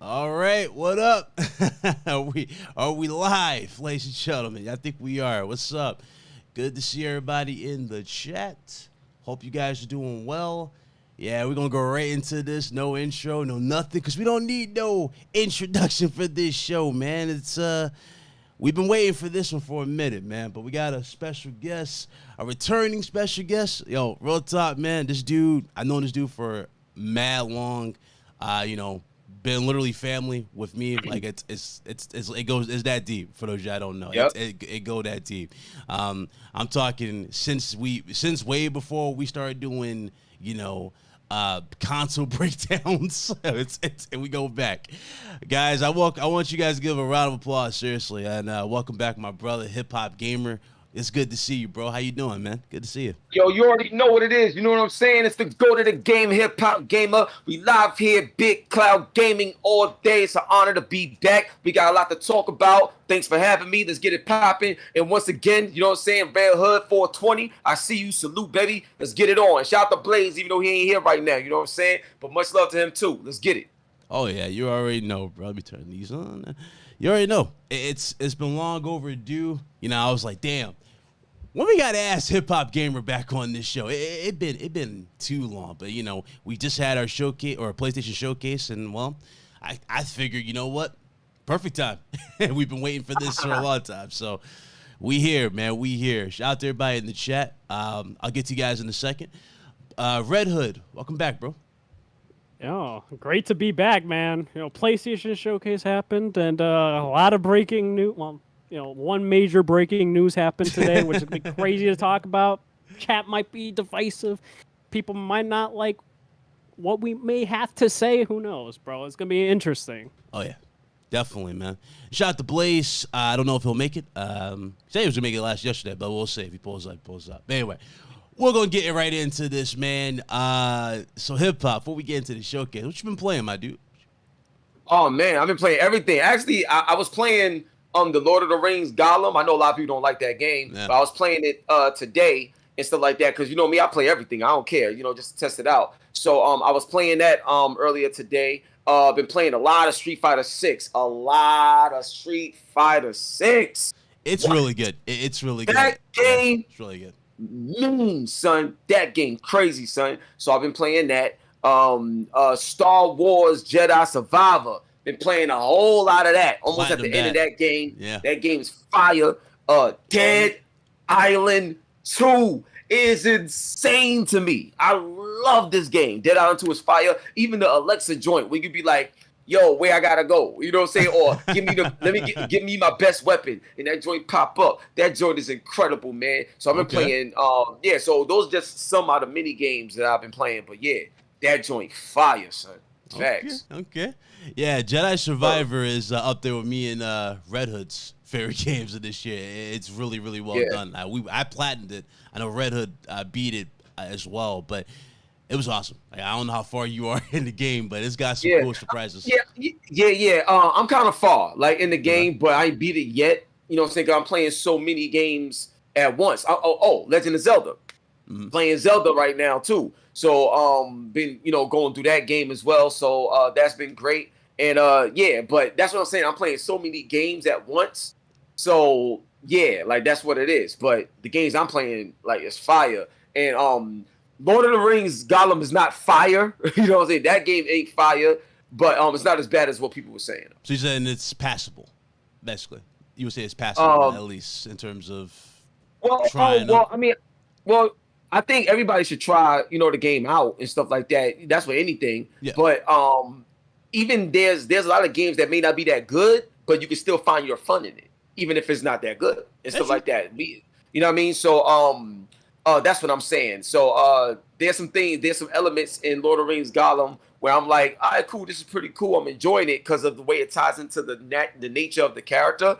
All right, what up? are we live, ladies and gentlemen? I think we are. What's up? Good to see everybody in the chat. Hope you guys are doing well. Yeah, we're gonna go right into this. No intro, no nothing, because we don't need no introduction for this show, man. It's we've been waiting for this one for a minute, man. But we got a special guest, a returning special guest. Yo, real talk, man. This dude, I've known this dude for mad long. Been literally family with me. Like it's that deep. For those of you I don't know, Yep. it go that deep. I'm talking since way before we started doing console breakdowns. And we go back, guys. I want you guys to give a round of applause, seriously, and welcome back, my brother HipHopGamer. It's good to see you, bro. How you doing, man? Good to see you. Yo, you already know what it is. You know what I'm saying? It's the go to the game, hip hop gamer. We live here, Big Cloud Gaming all day. It's an honor to be back. We got a lot to talk about. Thanks for having me. Let's get it popping. And once again, you know what I'm saying? Red Hood 420. I see you. Salute, baby. Let's get it on. Shout out to Blaze, even though he ain't here right now. You know what I'm saying? But much love to him too. Let's get it. Oh yeah, you already know, bro. Let me turn these on. You already know. It's been long overdue. I was like, damn. When we got to ask HipHopGamer back on this show, it been too long. But we just had our showcase or PlayStation showcase, and well, I figured, you know what, perfect time. We've been waiting for this for a long time, so we here, man. We here. Shout out to everybody in the chat. I'll get to you guys in a second. Red Hood, welcome back, bro. Oh, great to be back, man. PlayStation showcase happened, and a lot of breaking news. Well, one major breaking news happened today, which is gonna be crazy to talk about. Chat might be divisive. People might not like what we may have to say. Who knows, bro? It's gonna be interesting. Oh yeah, definitely, man. Shout out to Blaze. I don't know if he'll make it. He said he was gonna make it yesterday, but we'll see if he pulls up. But anyway, we're gonna get right into this, man. So hip hop. Before we get into the showcase, what you been playing, my dude? Oh man, I've been playing everything. Actually, I was playing the Lord of the Rings Gollum. I know a lot of people don't like that game, yeah. but I was playing it today and stuff like that because you know me, I play everything. I don't care, just to test it out. So I was playing that earlier today. Been playing a lot of Street Fighter 6. A lot of Street Fighter 6. It's really good. It's really good. That game, yeah, it's really good. Son. That game, crazy, son. So I've been playing that. Star Wars Jedi Survivor. Been playing a whole lot of that. Almost Platinum at the end of that game. Yeah. That game's fire. Dead Island 2 is insane to me. I love this game. Dead Island 2 is fire. Even the Alexa joint, where you could be like, yo, where I gotta go? You know what I'm saying? Or give me my best weapon. And that joint pop up. That joint is incredible, man. So I've been playing, so those are just some of the mini games that I've been playing. But yeah, that joint fire, son. Facts. Okay. Yeah, Jedi Survivor is up there with me and Red Hood's favorite games of this year. It's really, really well done. I platinumed it. I know Red Hood beat it as well, but it was awesome. I don't know how far you are in the game, but it's got some cool surprises. Yeah. I'm kind of far, in the game, but I ain't beat it yet. You know what I'm saying? 'Cause I'm playing so many games at once. Legend of Zelda. Mm-hmm. Playing Zelda right now too. So been going through that game as well. So that's been great. And but that's what I'm saying. I'm playing so many games at once. So yeah, that's what it is. But the games I'm playing is fire. And Lord of the Rings Gollum is not fire. You know what I'm saying? That game ain't fire, but it's not as bad as what people were saying. So you're saying it's passable, basically. You would say it's passable at least in terms of trying. I think everybody should try, the game out and stuff like that. That's for anything. Yeah. But even there's a lot of games that may not be that good, but you can still find your fun in it, even if it's not that good and stuff like that. You know what I mean? So that's what I'm saying. So there's some elements in Lord of the Rings Gollum where I'm like, all right, cool, this is pretty cool. I'm enjoying it because of the way it ties into the nature of the character.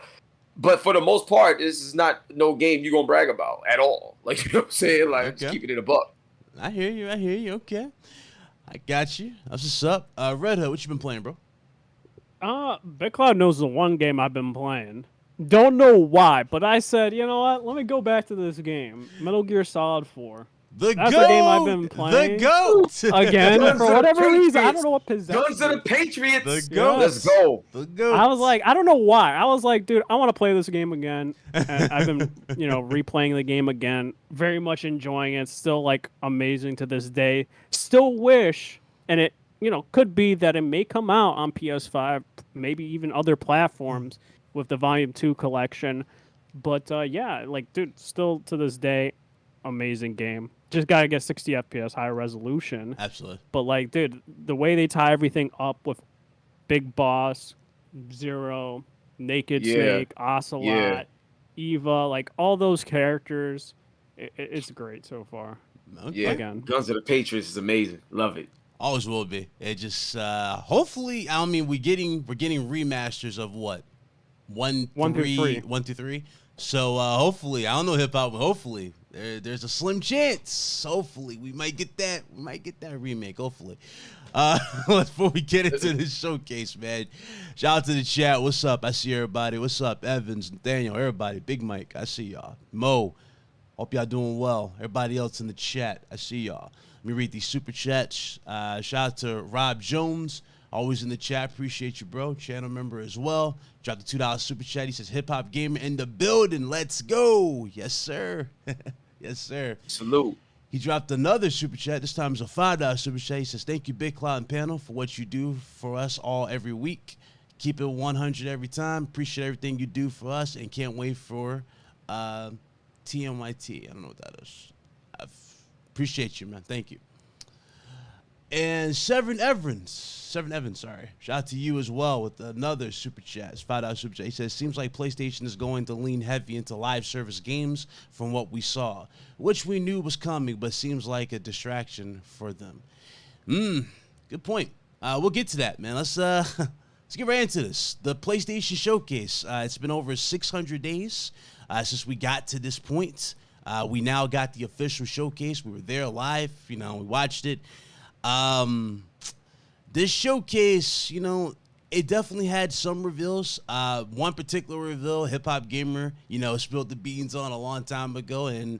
But for the most part, this is not no game you're going to brag about at all. You know what I'm saying? Just keeping it a buck. I hear you. Okay. I got you. That's what's up. Red Hood, what you been playing, bro? Big Cloud knows the one game I've been playing. Don't know why, but I said, you know what? Let me go back to this game. Metal Gear Solid 4. The That's GOAT! the game I've been playing. The GOAT! Again, Guns for of the whatever reason, I Patriots. don't know what possessed Guns of the me. Patriots. The GOAT! Let's go. The GOAT! I was like, I don't know why. I was like, dude, I want to play this game again. And I've been, replaying the game again. Very much enjoying it. Still, like, amazing to this day. Still wish, and it, could be that it may come out on PS5, maybe even other platforms with the Volume 2 collection. But, yeah, like, dude, still to this day, amazing game. Just gotta get 60 FPS, higher resolution. Absolutely. But, like, dude, the way they tie everything up with Big Boss, Zero, Naked Snake, Ocelot, Eva, like, all those characters, it's great so far. Yeah, again. Guns of the Patriots is amazing. Love it. Always will be. It just hopefully, I mean, we're getting remasters of what? 1 through 3. So hopefully, I don't know hip hop, but hopefully there's a slim chance. Hopefully, we might get that. We might get that remake. Hopefully. Before we get into this showcase, man, shout out to the chat. What's up? I see everybody. What's up? Evans, Daniel, everybody. Big Mike, I see y'all. Mo, hope y'all doing well. Everybody else in the chat, I see y'all. Let me read these super chats. Shout out to Rob Jones, always in the chat. Appreciate you, bro. Channel member as well. Dropped the $2 super chat. He says, HipHopGamer in the building. Let's go. Yes, sir. Yes, sir. Salute. He dropped another super chat. This time it's a $5 super chat. He says, thank you, Big Cloud and Panel, for what you do for us all every week. Keep it 100 every time. Appreciate everything you do for us and can't wait for TMYT. I don't know what that is. I appreciate you, man. Thank you. And Severin Evans, sorry. Shout out to you as well with another super chat. It's $5 super chat. He says, seems like PlayStation is going to lean heavy into live service games from what we saw, which we knew was coming, but seems like a distraction for them. Good point. We'll get to that, man. Let's get right into this. The PlayStation Showcase. It's been over 600 days since we got to this point. We now got the official showcase. We were there live. We watched it. This showcase, it definitely had some reveals. One particular reveal, HipHopGamer, spilled the beans on a long time ago, and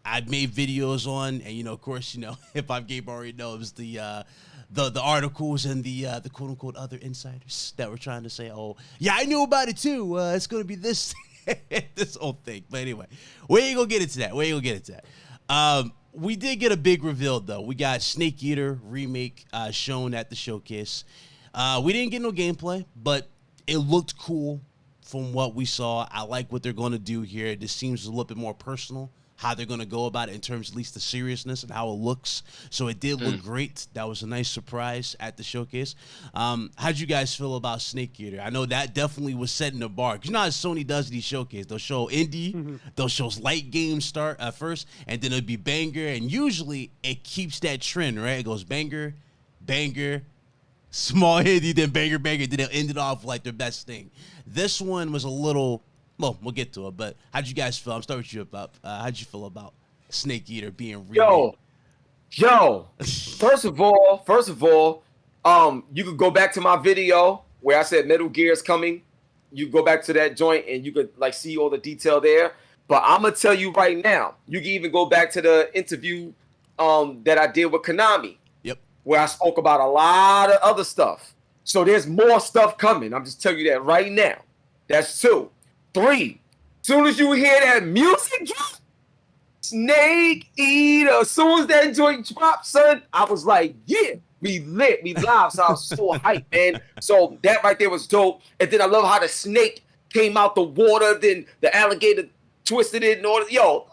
I made videos on, and of course, HipHopGamer already knows the articles and the quote unquote other insiders that were trying to say, oh yeah, I knew about it too. It's gonna be this this whole thing. But anyway, we ain't gonna get into that. We did get a big reveal, though. We got Snake Eater remake shown at the showcase. We didn't get no gameplay, but it looked cool from what we saw. I like what they're going to do here. This seems a little bit more personal, how they're going to go about it in terms of at least the seriousness and how it looks. So it did look great. That was a nice surprise at the showcase. How'd you guys feel about Snake Eater? I know that definitely was setting the bar. 'Cause you know how Sony does these showcases. They'll show indie, they'll show light games start first, and then it'll be banger. And usually it keeps that trend, right? It goes banger, banger, small indie, then banger, banger. Then they'll end it off like their best thing. This one was a little... Well, we'll get to it, but how'd you guys feel? I'm starting with you about how'd you feel about Snake Eater being remade? Yo. First of all, you could go back to my video where I said Metal Gear is coming. You go back to that joint and you could see all the detail there. But I'm gonna tell you right now, you can even go back to the interview that I did with Konami. Yep. Where I spoke about a lot of other stuff. So there's more stuff coming. I'm just telling you that right now. That's 2. 3, soon as you hear that music drop, Snake Eater, as soon as that joint dropped, son, I was like, yeah, we lit, we live. So I was so hyped, man. So that right there was dope. And then I love how the snake came out the water, then the alligator twisted it and all that. Yo,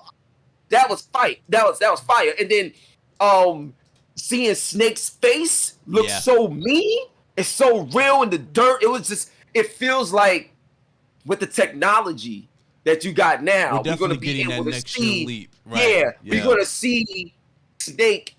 that was fight. That was fire. And then seeing Snake's face look so mean, it's so real in the dirt. It was just, it feels like with the technology that you got now, we're going to be able to see. Leap. Right. Yeah, we're going to see Snake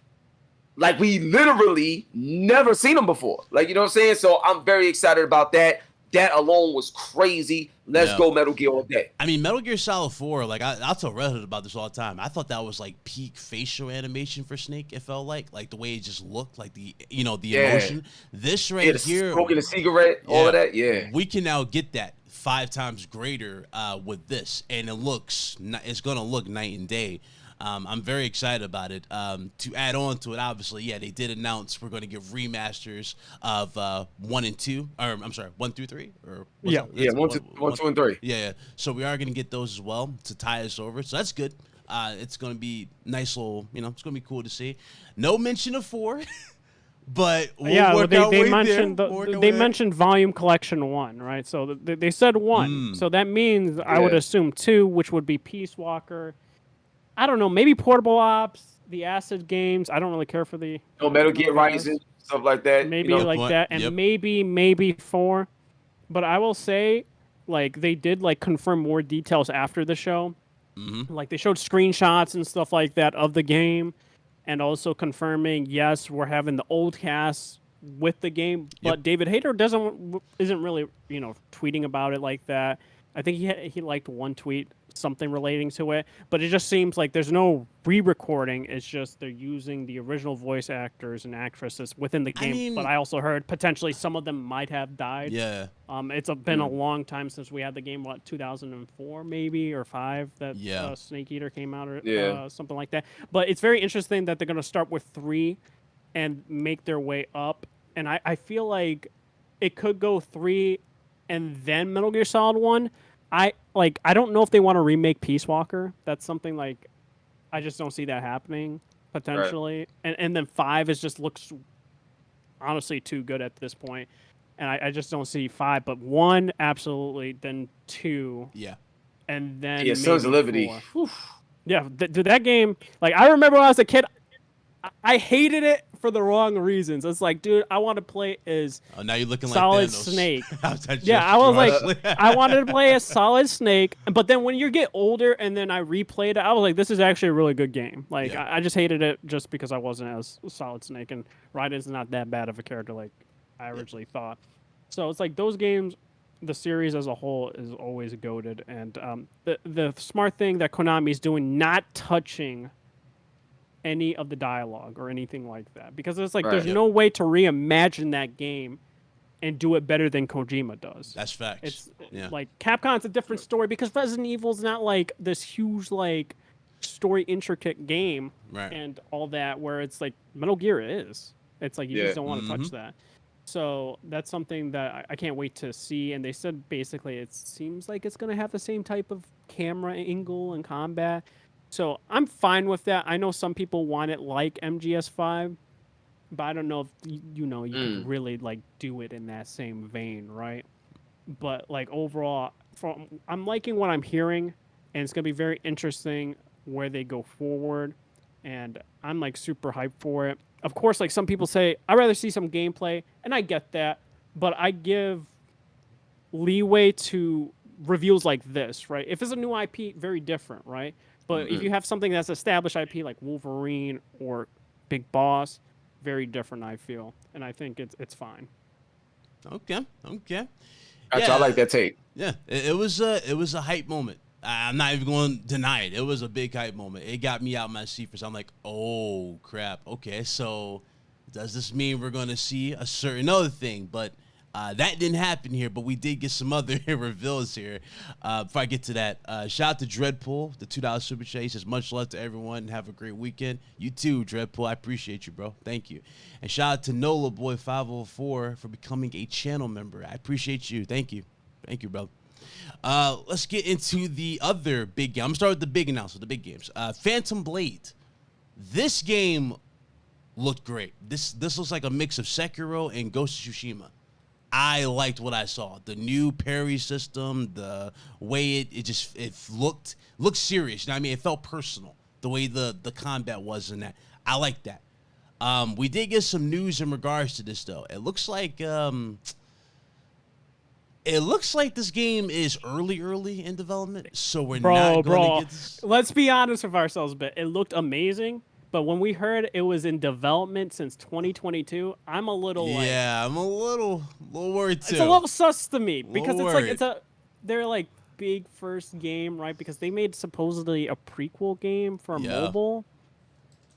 like we literally never seen him before. Like, you know what I'm saying? So I'm very excited about that. That alone was crazy. Let's go Metal Gear all day. I mean, Metal Gear Solid 4, like I'll tell Red Hood about this all the time. I thought that was like peak facial animation for Snake. It felt like the way it just looked, like the emotion. This right here, smoking a cigarette, all of that. Yeah, we can now get that 5 times greater with this, and it's gonna look night and day. I'm very excited about it. To add on to it, obviously, yeah, they did announce we're going to give remasters of 1 and 2, or I'm sorry, 1 through 3, or yeah, 1, 2, and 3. Yeah, yeah. So we are going to get those as well to tie us over. So that's good. It's going to be nice little, it's going to be cool to see. No mention of 4. But they mentioned Volume Collection 1, right? So they said 1. So that means I would assume 2, which would be Peace Walker. I don't know, maybe Portable Ops, the Acid games. I don't really care for the Metal Gear Rising, stuff like that. Maybe like that, and maybe 4. But I will say, like, they did like confirm more details after the show. Like they showed screenshots and stuff like that of the game. And also confirming, yes, we're having the old cast with the game, but David Hayter isn't really, tweeting about it like that. I think he liked one tweet, something relating to it, but it just seems like there's no re-recording. It's just they're using the original voice actors and actresses within the game. But I also heard potentially some of them might have died. Yeah. It's been a long time since we had the game. What, 2004 maybe or 5 that Snake Eater came out or something like that. But it's very interesting that they're going to start with 3 and make their way up. And I feel like it could go 3 and then Metal Gear Solid 1. I don't know if they want to remake Peace Walker. That's something like I just don't see that happening potentially. Right. And then 5 looks honestly too good at this point. And I just don't see 5, but 1 absolutely, then 2. Yeah. And then Sons of Liberty. Yeah, that game, like I remember when I was a kid, I hated it for the wrong reasons. It's like, dude, I want to play as now you're looking Solid like Snake. I was like, I wanted to play as Solid Snake. But then when you get older and then I replayed it, I was like, this is actually a really good game. Like, I just hated it just because I wasn't as Solid Snake. And Raiden's not that bad of a character like I originally thought. So it's like those games, the series as a whole is always goated. And the smart thing that Konami's doing, not touching any of the dialogue or anything like that, because it's like there's no way to reimagine that game and do it better than Kojima does. That's facts. It's like Capcom's a different story because Resident Evil's not like this huge like story intricate game and all that, where it's like Metal Gear is. It's like you just don't want to touch that. So that's something that I can't wait to see. And they said basically it seems like it's going to have the same type of camera angle and combat. So I'm fine with that. I know some people want it like MGS5, but I don't know if you can really like do it in that same vein, right? But like overall, I'm liking what I'm hearing, and it's gonna be very interesting where they go forward. And I'm like super hyped for it. Of course, like some people say, I'd rather see some gameplay, and I get that, but I give leeway to reveals like this, right? If it's a new IP, very different, right? But if you have something that's established IP like Wolverine or Big Boss, very different, I feel. And I think it's fine. Okay. Actually, I like that take. Yeah, it was a hype moment. I'm not even going to deny it. It was a big hype moment. It got me out my seat for. So I'm like, oh crap. Okay, so does this mean we're going to see a certain other thing? But that didn't happen here, but we did get some other reveals here. Before I get to that, shout out to Dreadpool, the $2 super chat. He says, much love to everyone and have a great weekend. You too, Dreadpool. I appreciate you, bro. Thank you. And shout out to Nola Boy 504 for becoming a channel member. I appreciate you. Thank you. Thank you, bro. Let's get into the other big game. I'm going to start with the big announcement, the big games. Phantom Blade. This game looked great. This looks like a mix of Sekiro and Ghost of Tsushima. I liked what I saw. The new parry system, the way it looked serious. You know what I mean? It felt personal. The way the combat was in that. I like that. We did get some news in regards to this though. It looks like this game is early in development. So we're not going to get this. Let's be honest with ourselves a bit. It looked amazing. But when we heard it was in development since 2022, I'm a little I'm a little worried too. It's a little sus to me because they're like big first game, right? Because they made supposedly a prequel game for mobile.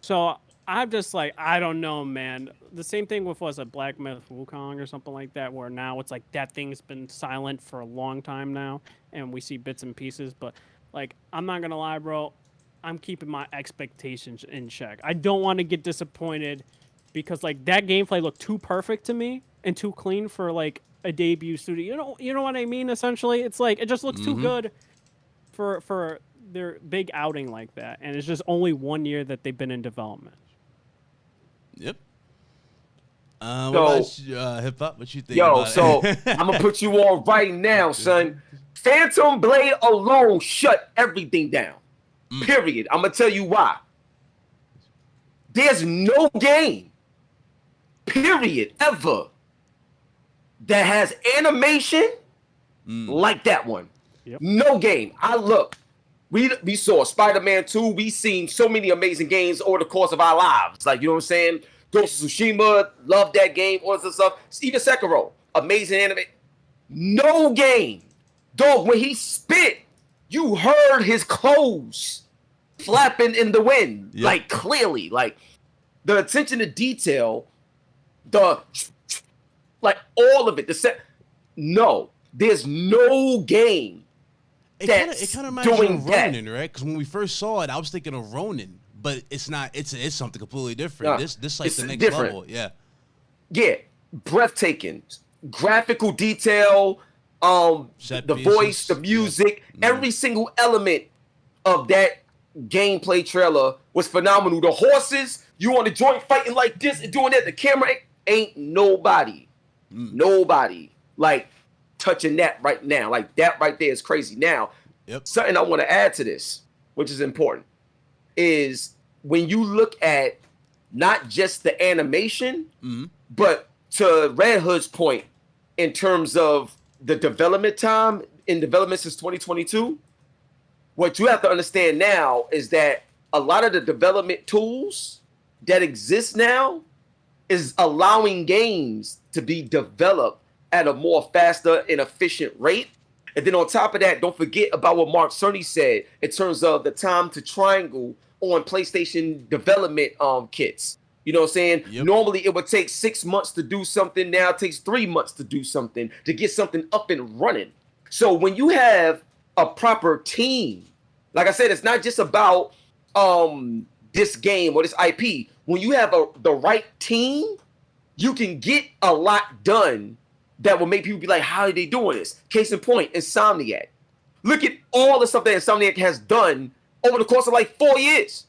So I'm just like, I don't know, man. The same thing with Black Myth Wukong or something like that, where now it's like that thing's been silent for a long time now, and we see bits and pieces. But like, I'm not gonna lie, bro. I'm keeping my expectations in check. I don't want to get disappointed because like that gameplay looked too perfect to me and too clean for like a debut studio. You know what I mean? Essentially, it's like it just looks too good for their big outing like that, and it's just only 1 year that they've been in development. Yep. What about Hip Hop? What you think? Yo, about so it? I'm gonna put you on right now, son. Phantom Blade alone shut everything down. Period. I'm gonna tell you why. There's no game, period, ever that has animation like that one. Yep. No game. We saw Spider-Man 2. We seen so many amazing games over the course of our lives. Like, you know what I'm saying? Ghost of Tsushima, love that game, all this stuff. Even Sekiro, amazing anime. No game. Dog, when he spit, you heard his clothes flapping in the wind. Yep. Like, clearly. Like, the attention to detail, like, all of it. No, there's no game. It kind of reminds me of Ronin, right? Because when we first saw it, I was thinking of Ronin, but it's not. It's something completely different. This like the next level. Yeah. Yeah, breathtaking, graphical detail, the voice, the music, every single element of that gameplay trailer was phenomenal. The horses, you on the joint fighting like this and doing that. The camera ain't nobody like touching that right now. Like that right there is crazy. Now, something I want to add to this, which is important, is when you look at not just the animation, but to Red Hood's point, in terms of the development time in development since 2022, what you have to understand now is that a lot of the development tools that exist now is allowing games to be developed at a more faster and efficient rate. And then on top of that, don't forget about what Mark Cerny said in terms of the time to triangle on PlayStation development kits. You know what I'm saying? Yep. Normally it would take 6 months to do something. Now it takes 3 months to do something, to get something up and running. So when you have a proper team, like I said, it's not just about this game or this IP. When you have the right team, you can get a lot done that will make people be like, how are they doing this? Case in point, Insomniac. Look at all the stuff that Insomniac has done over the course of like 4 years.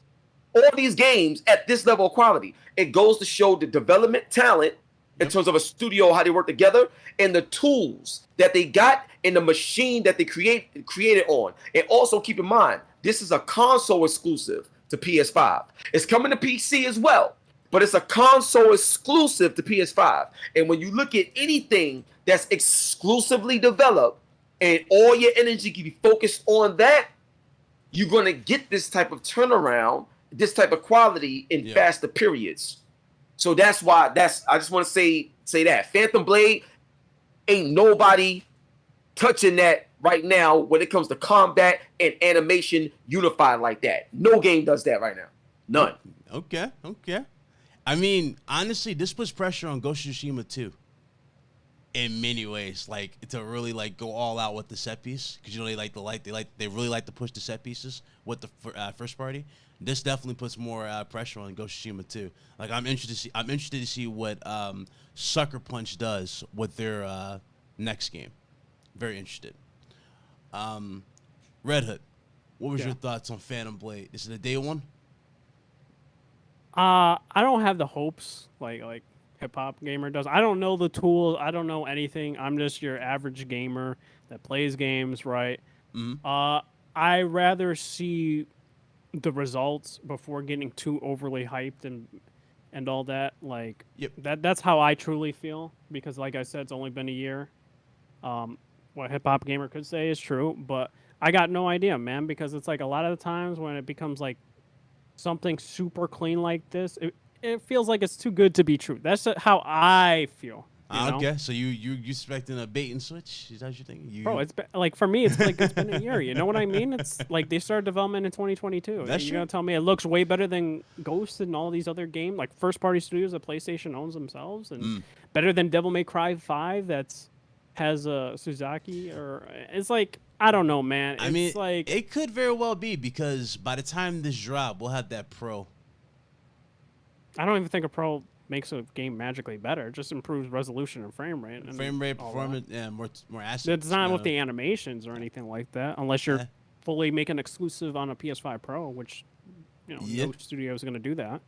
All these games at this level of quality. It goes to show the development talent in terms of a studio, how they work together, and the tools that they got and the machine that they created on. And also keep in mind, this is a console exclusive to PS5. It's coming to PC as well, but it's a console exclusive to PS5. And when you look at anything that's exclusively developed and all your energy can be focused on that, you're going to get this type of turnaround, this type of quality in faster periods. So that's why I just want to say that Phantom Blade ain't nobody touching that right now when it comes to combat and animation unified like that. No game does that right now. None. Okay. I mean, honestly, this puts pressure on Ghost of Tsushima too. In many ways, like to really like go all out with the set piece, because you know they really like to push the set pieces with the first party. This definitely puts more pressure on Ghost of Tsushima too. Like I'm interested to see what Sucker Punch does with their next game. Very interested. Red Hood, what was your thoughts on Phantom Blade? Is it a day one? I don't have the hopes like HipHopGamer does. I don't know the tools. I don't know anything. I'm just your average gamer that plays games, right? I rather see the results before getting too overly hyped and all that. Like that's how I truly feel, because like I said, it's only been a year. What HipHopGamer could say is true, but I got no idea, man, because it's like a lot of the times when it becomes like something super clean like this, it feels like it's too good to be true. That's how I feel. Okay, so you expecting a bait and switch? Is that what you're thinking? Bro, it's been, like for me, it's like it's been a year. You know what I mean? It's like they started development in 2022. That's You're gonna tell me it looks way better than Ghost and all these other games, like first-party studios that PlayStation owns themselves, and better than Devil May Cry 5 has Suzaki, or it's like I don't know, man. I mean, like it could very well be, because by the time this drop, we'll have that Pro. I don't even think a Pro makes a game magically better. It just improves resolution and frame rate. And frame rate, performance, yeah, more assets. It's not with the animations or anything like that, unless you're fully making exclusive on a PS5 Pro, which, you know, no studio is going to do that.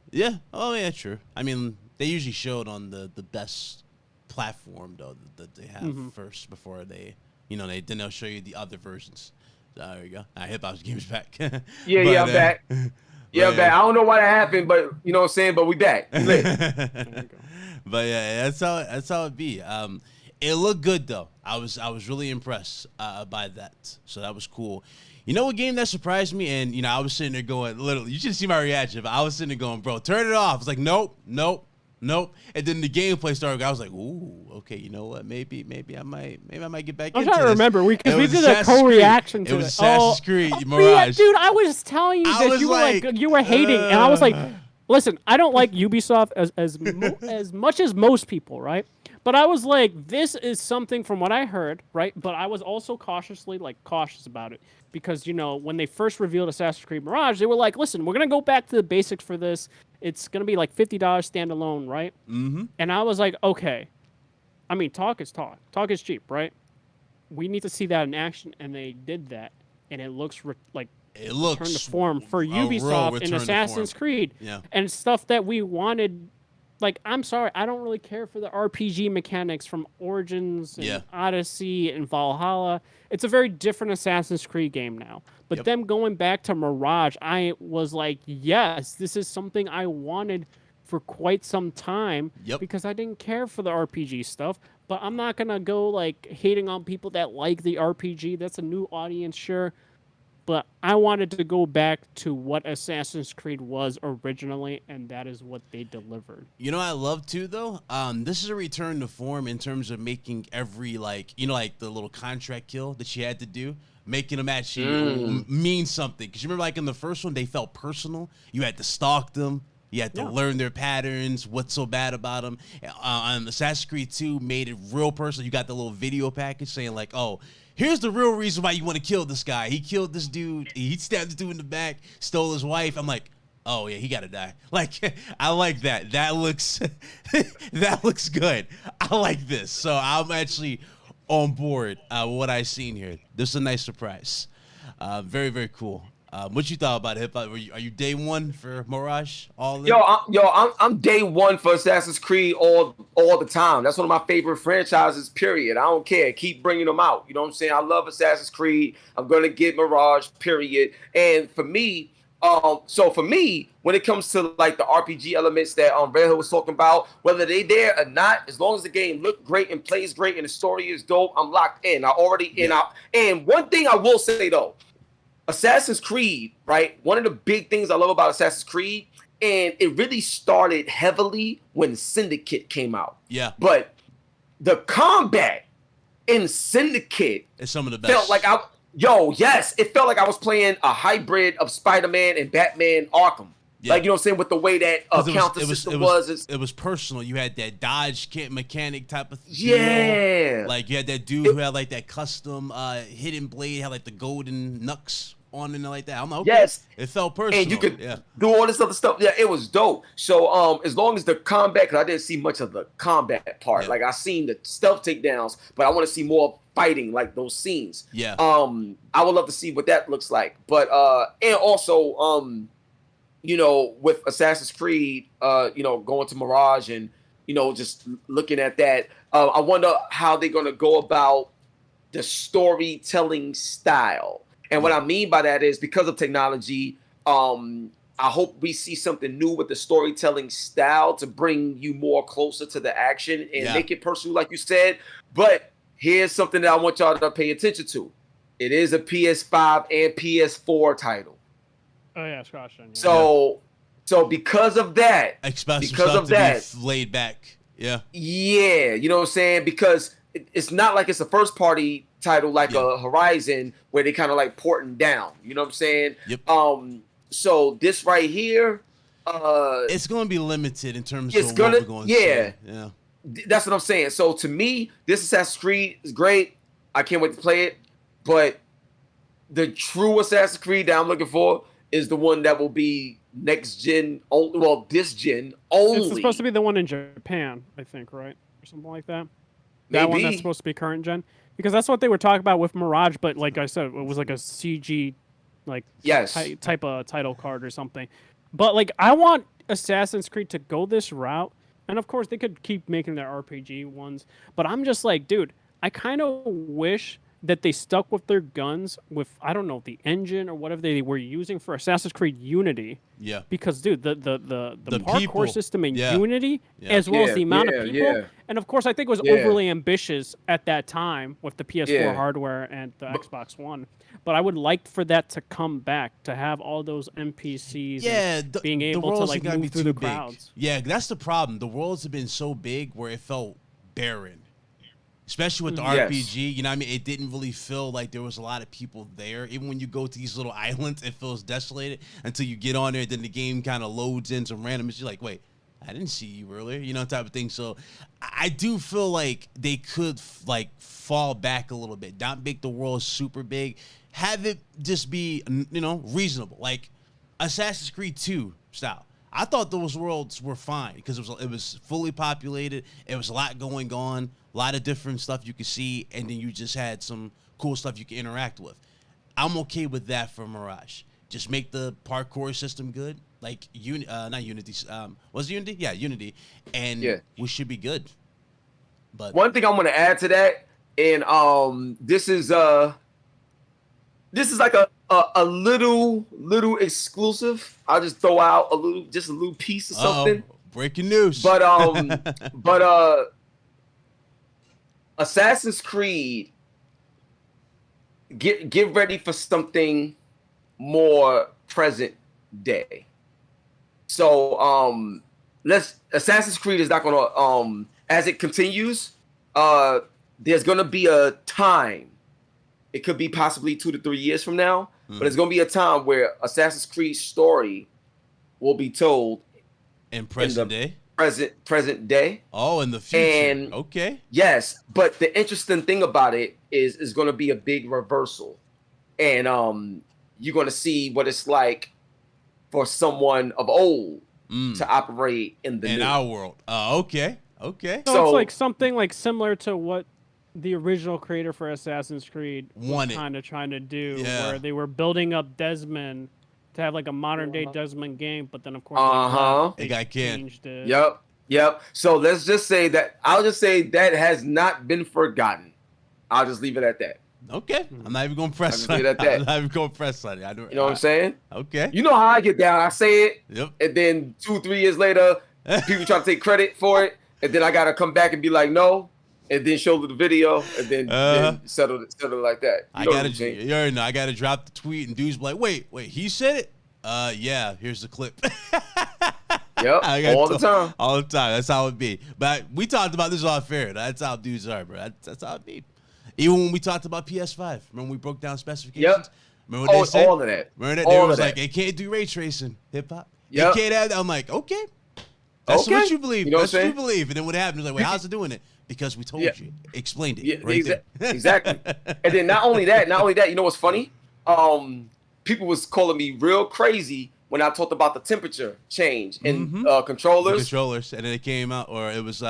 Yeah. Oh, yeah, true. I mean, they usually show it on the best platform, though, that they have first before they, you know, then they'll show you the other versions. So, there you go. HipHopGamer's back. Yeah, I'm back. Yeah, I'm back. I don't know why that happened, but you know what I'm saying. But we back. But yeah, that's how it be. It looked good though. I was really impressed by that. So that was cool. You know what game that surprised me? And you know, I was sitting there going, literally, you should see my reaction. But I was sitting there going, bro, turn it off. It's like, nope. And then the gameplay started. I was like, ooh, okay, you know what? Maybe I might get back into this. I'm trying to remember because we did a co-reaction to it. It was Assassin's Creed Mirage. Yeah, dude, I was telling you that you were like you were hating, and I was like, listen, I don't like Ubisoft as much as most people, right? But I was like, this is something from what I heard, right? But I was also cautious about it because, you know, when they first revealed Assassin's Creed Mirage, they were like, listen, we're going to go back to the basics for this. It's going to be like $50 standalone, right? Mm-hmm. And I was like, okay. I mean, talk is talk. Talk is cheap, right? We need to see that in action, and they did that. And it looks like it looks return to form for Ubisoft in Assassin's Creed. Yeah. And stuff that we wanted. Like, I'm sorry, I don't really care for the RPG mechanics from Origins and Odyssey and Valhalla. It's a very different Assassin's Creed game now. But them going back to Mirage, I was like, yes, this is something I wanted for quite some time because I didn't care for the RPG stuff. But I'm not going to go, like, hating on people that like the RPG. That's a new audience, sure. But I wanted to go back to what Assassin's Creed was originally, and that is what they delivered. You know what I love too, though? This is a return to form in terms of making every, like, you know, like the little contract kill that you had to do, making them actually mean something. Because you remember, like, in the first one, they felt personal. You had to stalk them. You had to learn their patterns, what's so bad about them. Assassin's Creed 2 made it real personal. You got the little video package saying, like, oh, here's the real reason why you want to kill this guy. He killed this dude. He stabbed this dude in the back, stole his wife. I'm like, oh, yeah, he got to die. Like, I like that. That looks good. I like this. So I'm actually on board with what I've seen here. This is a nice surprise. Very, very cool. What you thought about hip-hop? Are you day one for Mirage? All in? I'm day one for Assassin's Creed all the time. That's one of my favorite franchises, period. I don't care. Keep bringing them out. You know what I'm saying? I love Assassin's Creed. I'm going to get Mirage, period. And for me, when it comes to like the RPG elements that Red Hood was talking about, whether they there or not, as long as the game look great and plays great and the story is dope, I'm locked in. And one thing I will say though, Assassin's Creed, right? One of the big things I love about Assassin's Creed, and it really started heavily when Syndicate came out. Yeah. But the combat in Syndicate is some of the best. Felt like it felt like I was playing a hybrid of Spider-Man and Batman Arkham. Yeah. Like, you know what I'm saying? With the way that counter system was. It was personal. You had that dodge mechanic type of thing. Yeah. Like, you had that dude who had, like, that custom hidden blade, had, like, the golden knucks on and like that. I'm like, okay. Yes. It felt personal. And you could do all this other stuff. Yeah, it was dope. So, as long as the combat, because I didn't see much of the combat part. Yeah. Like, I seen the stealth takedowns, but I want to see more fighting, like those scenes. Yeah. I would love to see what that looks like. But, and also, you know, with Assassin's Creed, you know, going to Mirage and, you know, just looking at that, I wonder how they're going to go about the storytelling style. And what I mean by that is because of technology, I hope we see something new with the storytelling style to bring you more closer to the action and make it personal, like you said. But here's something that I want y'all to pay attention to. It is a PS5 and PS4 title. Oh yeah, Scotland. Yeah. So because of that, be laid back. Yeah. Yeah, you know what I'm saying? Because it's not like it's a first party title like a Horizon where they kind of like porting down. You know what I'm saying? Yep. So this right here, it's going to be limited in terms of what we're going to see. Yeah. That's what I'm saying. So to me, this Assassin's Creed is great. I can't wait to play it. but the true Assassin's Creed that I'm looking for is the one that will be next gen. Well, this gen only. It's supposed to be the one in Japan, I think, right, or something like that. Maybe. That one that's supposed to be current gen, because that's what they were talking about with Mirage. But like I said, it was like a CG, like type of title card or something. But like I want Assassin's Creed to go this route, and of course they could keep making their RPG ones. But I'm just like, dude, I kind of wish that they stuck with their guns with, I don't know, the engine or whatever they were using for Assassin's Creed Unity. Yeah. Because, dude, the parkour people. system in Unity, as well as the amount of people, and of course I think it was overly ambitious at that time with the PS4 hardware and the Xbox One. But I would like for that to come back, to have all those NPCs and being able to like move through the crowds. Yeah, that's the problem. The worlds have been so big where it felt barren. Especially with the RPG, you know what I mean? It didn't really feel like there was a lot of people there. Even when you go to these little islands, it feels desolated until you get on there. Then the game kind of loads in some random. You're like, wait, I didn't see you earlier, you know, type of thing. So I do feel like they could like fall back a little bit, not make the world super big, have it just be, you know, reasonable, like Assassin's Creed 2 style. I thought those worlds were fine because it was fully populated. It was a lot going on, a lot of different stuff you could see, and then you just had some cool stuff you could interact with. I'm okay with that for Mirage. Just make the parkour system good, like not Unity. Was it Unity? Yeah, Unity, and we should be good. But one thing I'm going to add to that, and this is like a little exclusive. I'll just throw out a little piece of something. Breaking news. But Assassin's Creed, get ready for something more present day. So Assassin's Creed is not gonna as it continues, there's gonna be a time. It could be possibly 2 to 3 years from now, but it's going to be a time where Assassin's Creed story will be told in present day. Present day. Oh, in the future. And okay. Yes, but the interesting thing about it is going to be a big reversal, and you're going to see what it's like for someone of old to operate in the new. Our world. Okay. So it's like something like similar to what the original creator for Assassin's Creed was kind of trying to do, where they were building up Desmond to have like a modern day Desmond game, but then of course they got changed it. Yep. So let's just say that I'll just say that has not been forgotten. I'll just leave it at that. Okay, I'm not even gonna press on it. I'm not even gonna press on it. You know what I'm saying? Okay. You know how I get down. I say it, and then 2-3 years later, people try to take credit for it, and then I gotta come back and be like, no. And then show the video, and then settle like that. You already know. I gotta drop the tweet, and dudes be like, wait, he said it? Yeah. Here's the clip. Yep. All the time. That's how it be. But we talked about this off air. That's how dudes are, bro. That's how it be. Even when we talked about PS5, remember we broke down specifications? Yep. Remember what they said? All of that. Remember that? They was like, it can't do ray tracing. Hip hop. Yep. It can't have that. I'm like, okay. That's what you believe. That's what you believe. And then what happened? It was like, wait, how's it doing it? Because we told you, explained it. Exactly. And then not only that, you know what's funny? People was calling me real crazy when I talked about the temperature change in controllers. The controllers, and then it came out, or it was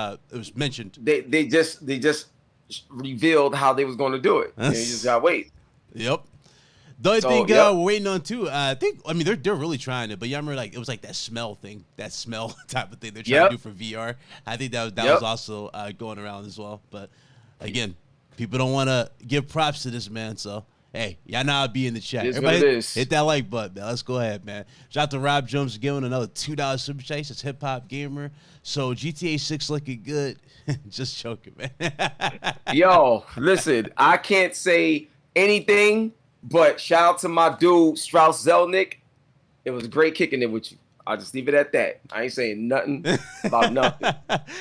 mentioned. They just revealed how they was going to do it. And you just gotta wait. Yep. The only thing we're waiting on too, they're really trying it, but you remember it was like that smell thing, that smell type of thing they're trying to do for VR. I think that was also going around as well. But again, people don't want to give props to this man, so hey, y'all know I'll be in the chat. Everybody hit that like button, man. Let's go ahead, man. Shout out to Rob Jones giving another $2 super chase. It's HipHopGamer. So GTA 6 looking good. Just joking, man. Yo, listen, I can't say anything. But shout out to my dude, Strauss Zelnick. It was great kicking it with you. I'll just leave it at that. I ain't saying nothing about nothing.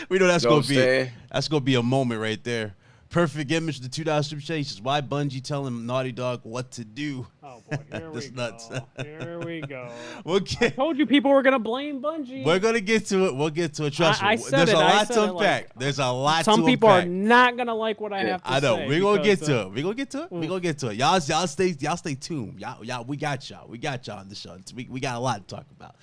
We know that's gonna be a moment right there. Perfect image, the $2 super chat. He says, "Why Bungie telling Naughty Dog what to do?" Oh boy, here we nuts. go. Here we go. Okay. I told you people were gonna blame Bungie. We're gonna get to it. We'll get to it. Trust me. I said There's it. a I lot said to it, unpack. like, There's a lot. Some to people unpack. are not gonna like what I have to say. I know. We're gonna get to it. We're gonna get to it. Mm. We're gonna get to it. Y'all stay tuned. Y'all. We got y'all. We got y'all on the show. We got a lot to talk about.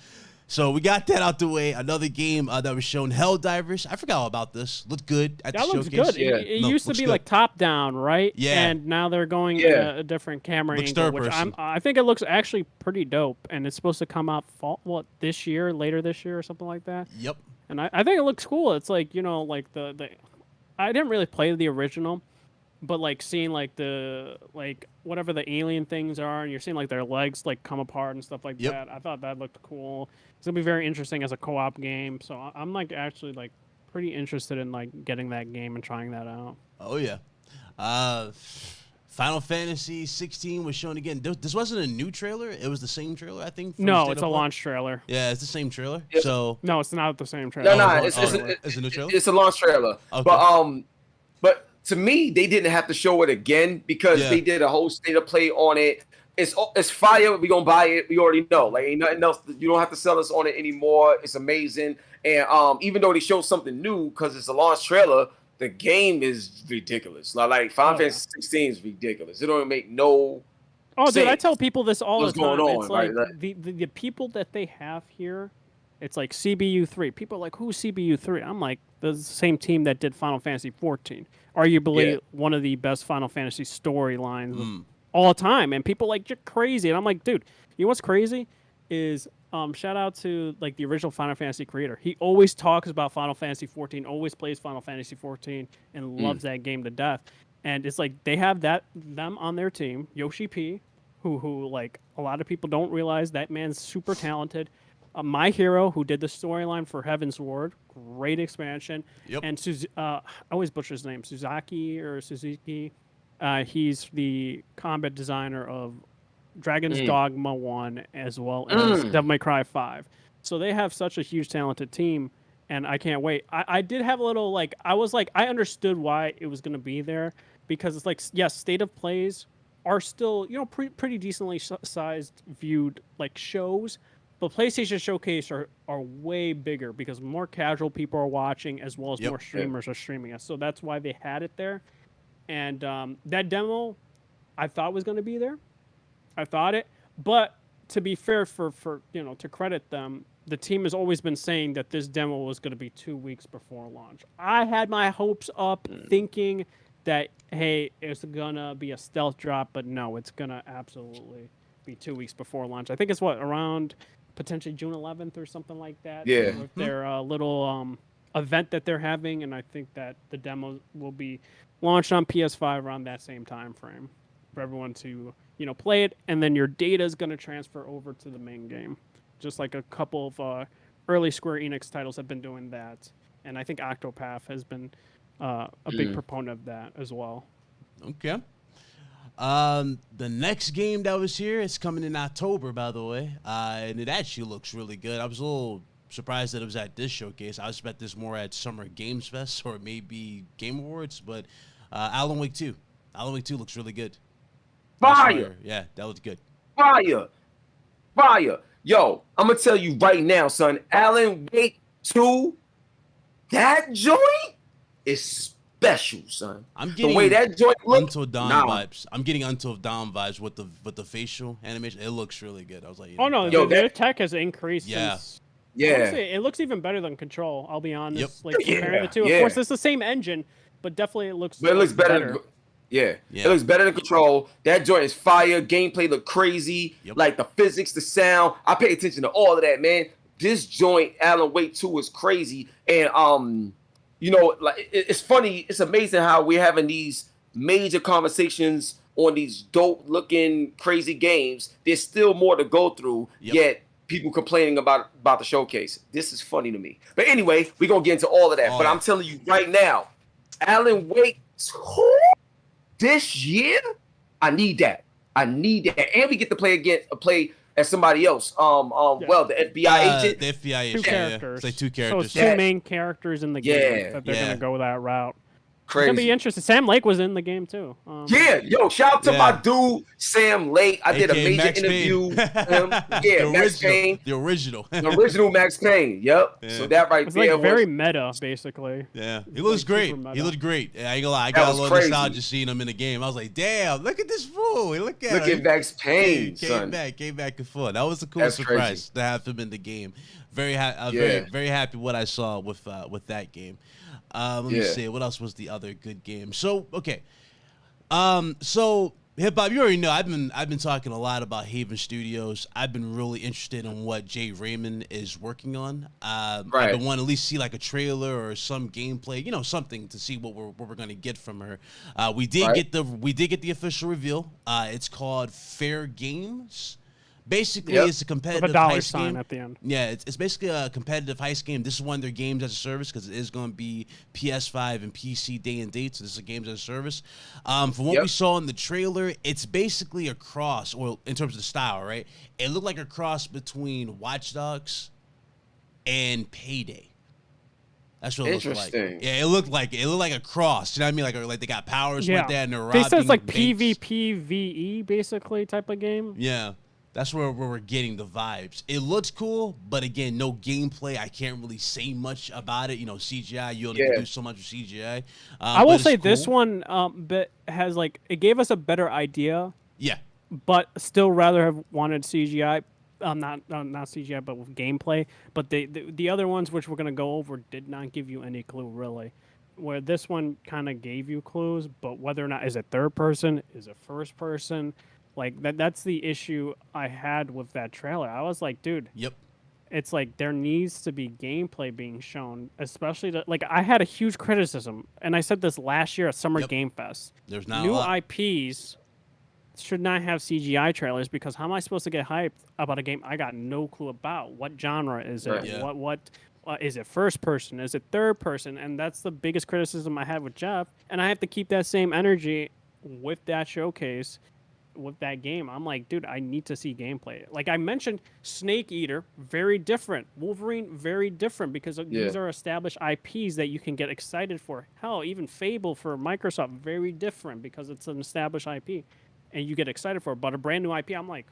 So we got that out the way. Another game that was shown, Helldivers. I forgot all about this. Looked good at the that showcase. looks good. Yeah. It used to be like top down, right? Yeah. And now they're going a different camera Looks angle, third which person. I think it looks actually pretty dope. And it's supposed to come out this year, later this year, or something like that. Yep. And I think it looks cool. It's like, you know, like the I didn't really play the original, but like seeing like the whatever the alien things are, and you're seeing like their legs like come apart and stuff like that. I thought that looked cool. It's gonna be very interesting as a co-op game. So I'm like actually like pretty interested in like getting that game and trying that out. Oh yeah. Final Fantasy 16 was shown again. This wasn't a new trailer. It was the same trailer, I think. No, it's a launch trailer. Yeah, it's the same trailer. Yep. So No, it's not the same trailer. No, it's a new trailer. It's a launch trailer. Okay. But to me, they didn't have to show it again because they did a whole state of play on it. It's fire. We gonna buy it. We already know. Like ain't nothing else. You don't have to sell us on it anymore. It's amazing. And even though they showed something new because it's a launch trailer, the game is ridiculous. Like Final Fantasy 16 is ridiculous. It don't make no. Oh, dude, I sense. tell people this all What's the time. going on, It's like right? the people that they have here. It's like CBU3. People are like, who's CBU3? I'm like, the same team that did Final Fantasy 14. Arguably one of the best Final Fantasy storylines of all time. And people are like, you're crazy. And I'm like, dude, you know what's crazy? Is shout out to like the original Final Fantasy creator. He always talks about Final Fantasy 14, always plays Final Fantasy 14, and loves that game to death. And it's like they have them on their team, Yoshi P, who like a lot of people don't realize that man's super talented. My Hero, who did the storyline for Heaven's Ward, great expansion. Yep. And I always butcher his name, Suzuki. He's the combat designer of Dragon's Dogma 1 as well as Devil May Cry 5. So they have such a huge talented team, and I can't wait. I did have a little like I understood why it was going to be there because it's like yes, state of plays are still pretty decently sized viewed like shows. But PlayStation Showcase are way bigger because more casual people are watching as well as more streamers are streaming us. So that's why they had it there. And that demo, I thought was going to be there. I thought it. But to be fair, for to credit them, the team has always been saying that this demo was going to be 2 weeks before launch. I had my hopes up thinking that, hey, it's going to be a stealth drop. But no, it's going to absolutely be 2 weeks before launch. I think it's around potentially June 11th or something like that. Yeah. With their little event that they're having, and I think that the demo will be launched on PS5 around that same time frame for everyone to play it, and then your data is going to transfer over to the main game, just like a couple of early Square Enix titles have been doing that, and I think Octopath has been a big proponent of that as well. Okay. The next game that was here, it's coming in October, by the way, and it actually looks really good. I was a little surprised that it was at this showcase. I expect this more at Summer Games Fest or maybe Game Awards, but Alan Wake 2. Alan Wake 2 looks really good. Fire! Yeah, that looks good. Fire! Yo, I'm going to tell you right now, son, Alan Wake 2, that joint is special, son. I'm getting the way that joint looks. Until Dawn vibes. I'm getting Until Dawn vibes with the facial animation. It looks really good. I was like, their tech has increased. Yeah. It looks even better than Control. I'll be honest. Yep. Like comparing the two, of course, it's the same engine, but definitely it looks. But it looks better. It looks better than Control. That joint is fire. Gameplay look crazy. Yep. Like the physics, the sound. I pay attention to all of that, man. This joint, Alan Wake 2, is crazy. And like it's funny. It's amazing how we're having these major conversations on these dope-looking, crazy games. There's still more to go through. Yet people complaining about the showcase. This is funny to me. But anyway, we're gonna get into all of that. I'm telling you right now, Alan Wake 2 this year, I need that. And we get to play as somebody else. Well, the FBI agent. The FBI agent. Two characters. It's like two characters. So it's two main characters in the game that they're gonna go that route. Crazy. It's gonna be interesting. Sam Lake was in the game too. Shout out to my dude Sam Lake. I did a major Max interview with him. Max Payne, the original Max Payne. Yep. Yeah. So that right it's there like very meta, basically. Yeah, he looks great. He looked great. I ain't gonna lie, I got a little nostalgia seeing him in the game. I was like, damn, look at this fool. Look at Max Payne. Came back and forth. That was a cool surprise to have him in the game. Very happy what I saw with that game. Let me see. What else was the other good game? So, okay. So Hip Hop, you already know I've been talking a lot about Haven Studios. I've been really interested in what Jay Raymond is working on. I've been wanting to at least see like a trailer or some gameplay, something to see what we're gonna get from her. We did get the official reveal. It's called Fairgames. Basically, it's a competitive heist game. At the end. Yeah, it's basically a competitive heist game. This is one of their games as a service because it is going to be PS5 and PC day and date. So this is a games as a service. From what we saw in the trailer, it's basically a cross, or in terms of the style, right? It looked like a cross between Watch Dogs and Payday. That's what it looked like. Yeah, it looked like a cross. You know what I mean? Like they got powers with that and they're robbing. They said it's like PvPvE basically type of game. Yeah. That's where we're getting the vibes. It looks cool, but again, no gameplay. I can't really say much about it. CGI, you only can do so much with CGI. I will say this one but has it gave us a better idea. Yeah. But still rather have wanted CGI. Not CGI, but with gameplay. But the other ones, which we're going to go over, did not give you any clue, really. Where this one kind of gave you clues, but whether or not, is it third person, is it first person? That's the issue I had with that trailer. I was like, dude. Yep. It's like there needs to be gameplay being shown, especially I had a huge criticism, and I said this last year at Summer Game Fest. There's not new a lot. IPs should not have CGI trailers because how am I supposed to get hyped about a game I got no clue about? What genre is it? Yeah. What is it? First person? Is it third person? And that's the biggest criticism I had with Jeff. And I have to keep that same energy with that showcase. With that game, I'm like, dude, I need to see gameplay. Like I mentioned, Snake Eater, very different. Wolverine, very different because these are established IPs that you can get excited for. Hell, even Fable for Microsoft, very different because it's an established IP, and you get excited for it. But a brand new IP, I'm like,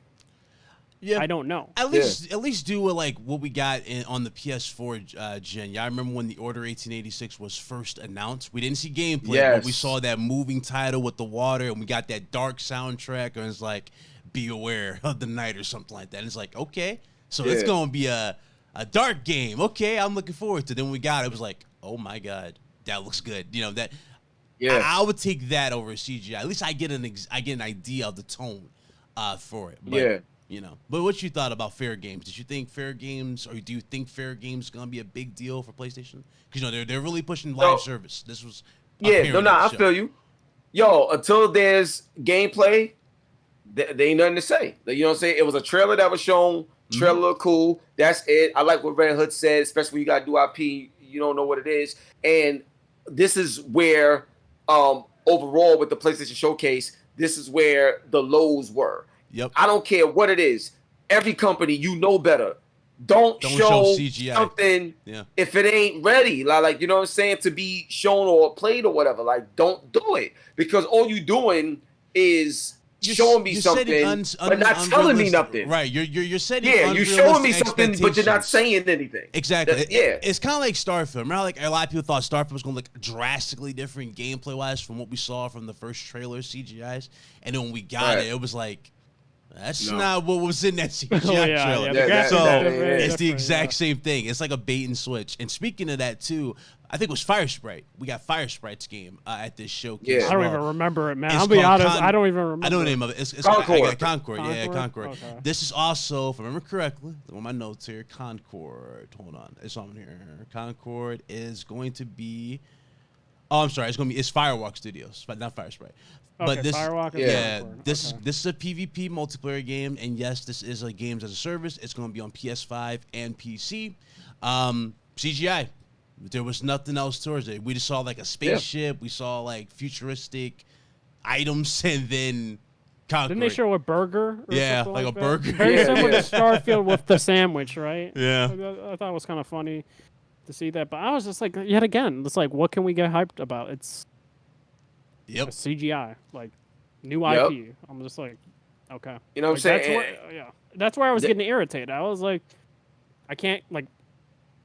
I don't know. At least do what we got on the PS4 gen. Yeah, I remember when the Order 1886 was first announced. We didn't see gameplay, but we saw that moving title with the water, and we got that dark soundtrack, and it's like, "Be aware of the night" or something like that. And it's like, okay, so it's gonna be a dark game. Okay, I'm looking forward to it. Then when we got it, it was like, oh my god, that looks good. That. Yeah, I would take that over CGI. At least I get an idea of the tone for it. But, but what you thought about Fairgames? Did you think Fairgames, or do you think Fairgames is gonna be a big deal for PlayStation? Because they're really pushing live service. This was I feel you. Until there's gameplay, there ain't nothing to say. You know what I'm saying? It was a trailer that was shown. Trailer looked cool. That's it. I like what Red Hood said, especially when you gotta do IP. You don't know what it is, and this is where overall with the PlayStation Showcase, this is where the lows were. Yep. I don't care what it is. Every company, better. Don't show CGI. Something if it ain't ready. Like, you know what I'm saying? To be shown or played or whatever. Like, don't do it. Because all you doing is showing me something, but not telling me nothing. Right. You're setting you're showing me something, but you're not saying anything. Exactly. It's kind of like Starfield. Remember, like a lot of people thought Starfield was going to look drastically different gameplay-wise from what we saw from the first trailer CGIs, and then when we got it, it was like, that's not what was in that CGI trailer. It's the exact same thing. It's like a bait and switch. And speaking of that too, I think it was Fire Sprite. We got Fire Sprite's game at this showcase. I don't even remember it, man. I'll be honest, I don't even remember. I know the name of it. It's Concord. Concord. Yeah, Concord. Okay. This is also, if I remember correctly, on my notes here, Concord. Hold on. It's on here. Concord is going to be... Oh, I'm sorry. It's Firewalk Studios, but not Fire Sprite. But this, this is a PvP multiplayer game, and yes, this is a games as a service. It's going to be on PS5 and PC. CGI, there was nothing else towards it. We just saw like a spaceship. We saw like futuristic items, and then concrete. Didn't they show a burger? Or like a burger. Very similar to Starfield with the sandwich, right? Yeah. I thought it was kind of funny to see that, but I was just like, yet again, it's like, what can we get hyped about? It's Yep. CGI, like new IP. I'm just like, okay. You know what I'm saying? That's where I was getting irritated. I was like, I can't, like,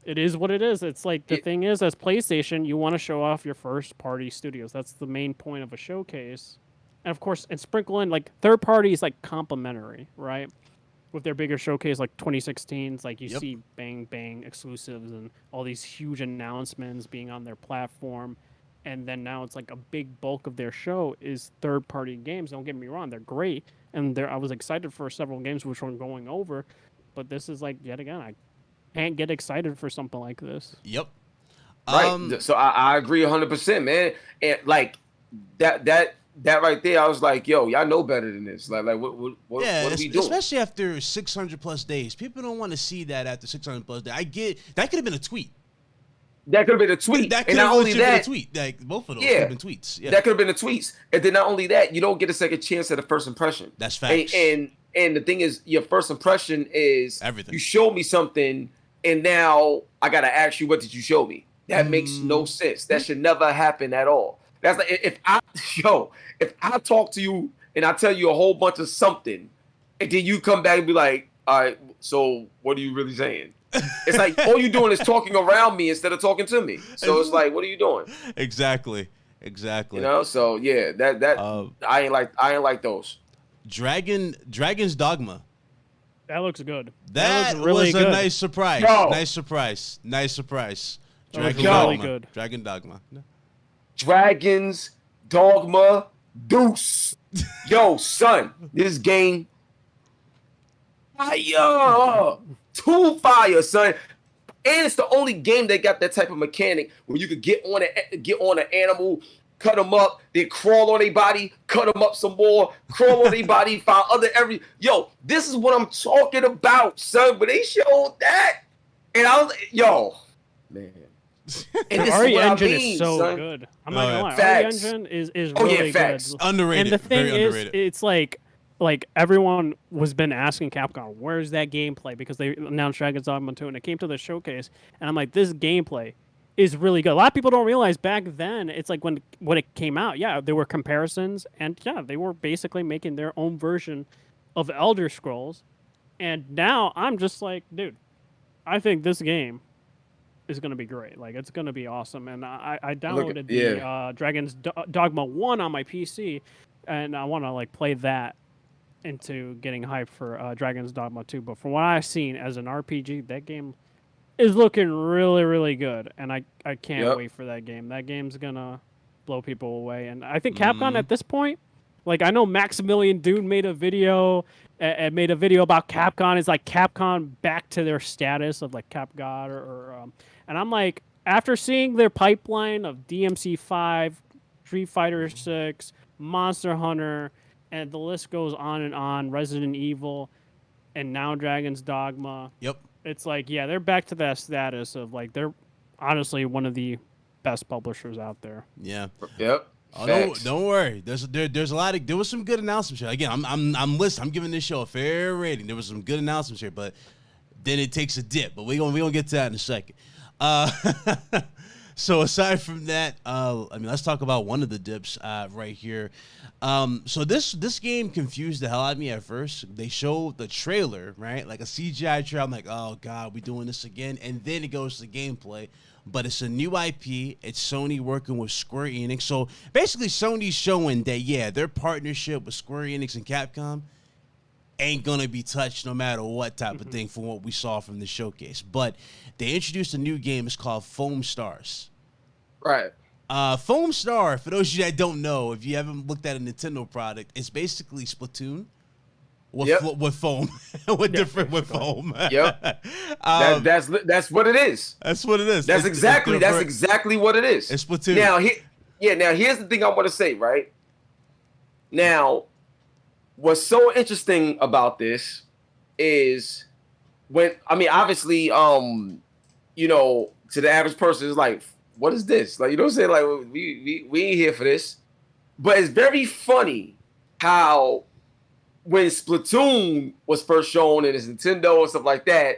it is what it is. It's like the thing is, as PlayStation, you want to show off your first party studios. That's the main point of a showcase. And of course, and sprinkle in like third parties like complementary, right? With their bigger showcase like 2016's, like you see bang bang exclusives and all these huge announcements being on their platform. And then now it's like a big bulk of their show is third party games. Don't get me wrong, they're great. And I was excited for several games which were going over. But this is like, yet again, I can't get excited for something like this. Yep. Right. So I agree 100%, man. And like that right there, I was like, yo, y'all know better than this. Like what are we doing? Especially after 600 plus days. People don't want to see that after 600 plus days. I get that could have been a tweet. That could have been a tweet. That could have been a tweet. Like both of those could have been tweets. Yeah. That could have been the tweets. And then not only that, you don't get a second chance at a first impression. That's facts. And the thing is, your first impression is everything. You showed me something, and now I gotta ask you, what did you show me? That makes no sense. That should never happen at all. That's like if I talk to you and I tell you a whole bunch of something, and then you come back and be like, all right, so what are you really saying? It's like all you're doing is talking around me instead of talking to me. So it's like, what are you doing? Exactly. You know. So yeah, that I ain't like those. Dragon's Dogma. That looks good. That looks really was good. A nice surprise. Yo. Nice surprise. Dragon's really good. Dragon Dogma. Dragon's Dogma Deuce. Yo, son, this game fire. Too fire, son. And it's the only game that got that type of mechanic where you could get on an animal, cut them up, then crawl on their body, cut them up some more, crawl on their body, find other Yo, this is what I'm talking about, son. But they showed that, and I was man. And this RE Engine is is so son. good. I'm not gonna lie. Facts. RE Engine is really good. Underrated. And the thing Very is, underrated. it's like everyone was been asking Capcom, where's that gameplay? Because they announced Dragon's Dogma 2, and it came to the showcase, and I'm like, this gameplay is really good. A lot of people don't realize back then, it's like when it came out, there were comparisons, and they were basically making their own version of Elder Scrolls, and now I'm just like, dude, I think this game is going to be great. Like, it's going to be awesome, and I downloaded the Dragon's Dogma 1 on my PC, and I want to like play that into getting hyped for Dragon's Dogma 2. But from what I've seen as an RPG, that game is looking really, really good. And I can't wait for that game. That game's going to blow people away. And I think Capcom at this point, like I know Maximilian Dune made a video about Capcom. It's like Capcom back to their status of like Cap God and I'm like, after seeing their pipeline of DMC5, Street Fighter 6, Monster Hunter, and the list goes on and on, Resident Evil, and now Dragon's Dogma. Yep. It's like, they're back to that status of like, they're honestly one of the best publishers out there. Yeah. Yep. Oh, don't worry. There's a lot of, there was some good announcements here. Again, I'm giving this show a fair rating. There was some good announcements here, but then it takes a dip. But we gonna get to that in a second. So aside from that, let's talk about one of the dips right here. So this game confused the hell out of me at first. They showed the trailer, right? Like a CGI trailer. I'm like, oh God, we doing this again. And then it goes to gameplay. But it's a new IP. It's Sony working with Square Enix. So basically Sony's showing that, their partnership with Square Enix and Capcom ain't going to be touched no matter what type of thing from what we saw from the showcase. But they introduced a new game. It's called Foamstars. Right. Foamstar, for those of you that don't know, if you haven't looked at a Nintendo product, it's basically Splatoon with foam. with foam. Yep. That's what it is. That's what it is. That's exactly what it is. It's Splatoon. Now here's the thing I want to say, right? Now, what's so interesting about this is obviously, to the average person it's like, what is this? Like, you know what I'm saying? Like, we ain't here for this. But it's very funny how when Splatoon was first shown and it's Nintendo and stuff like that,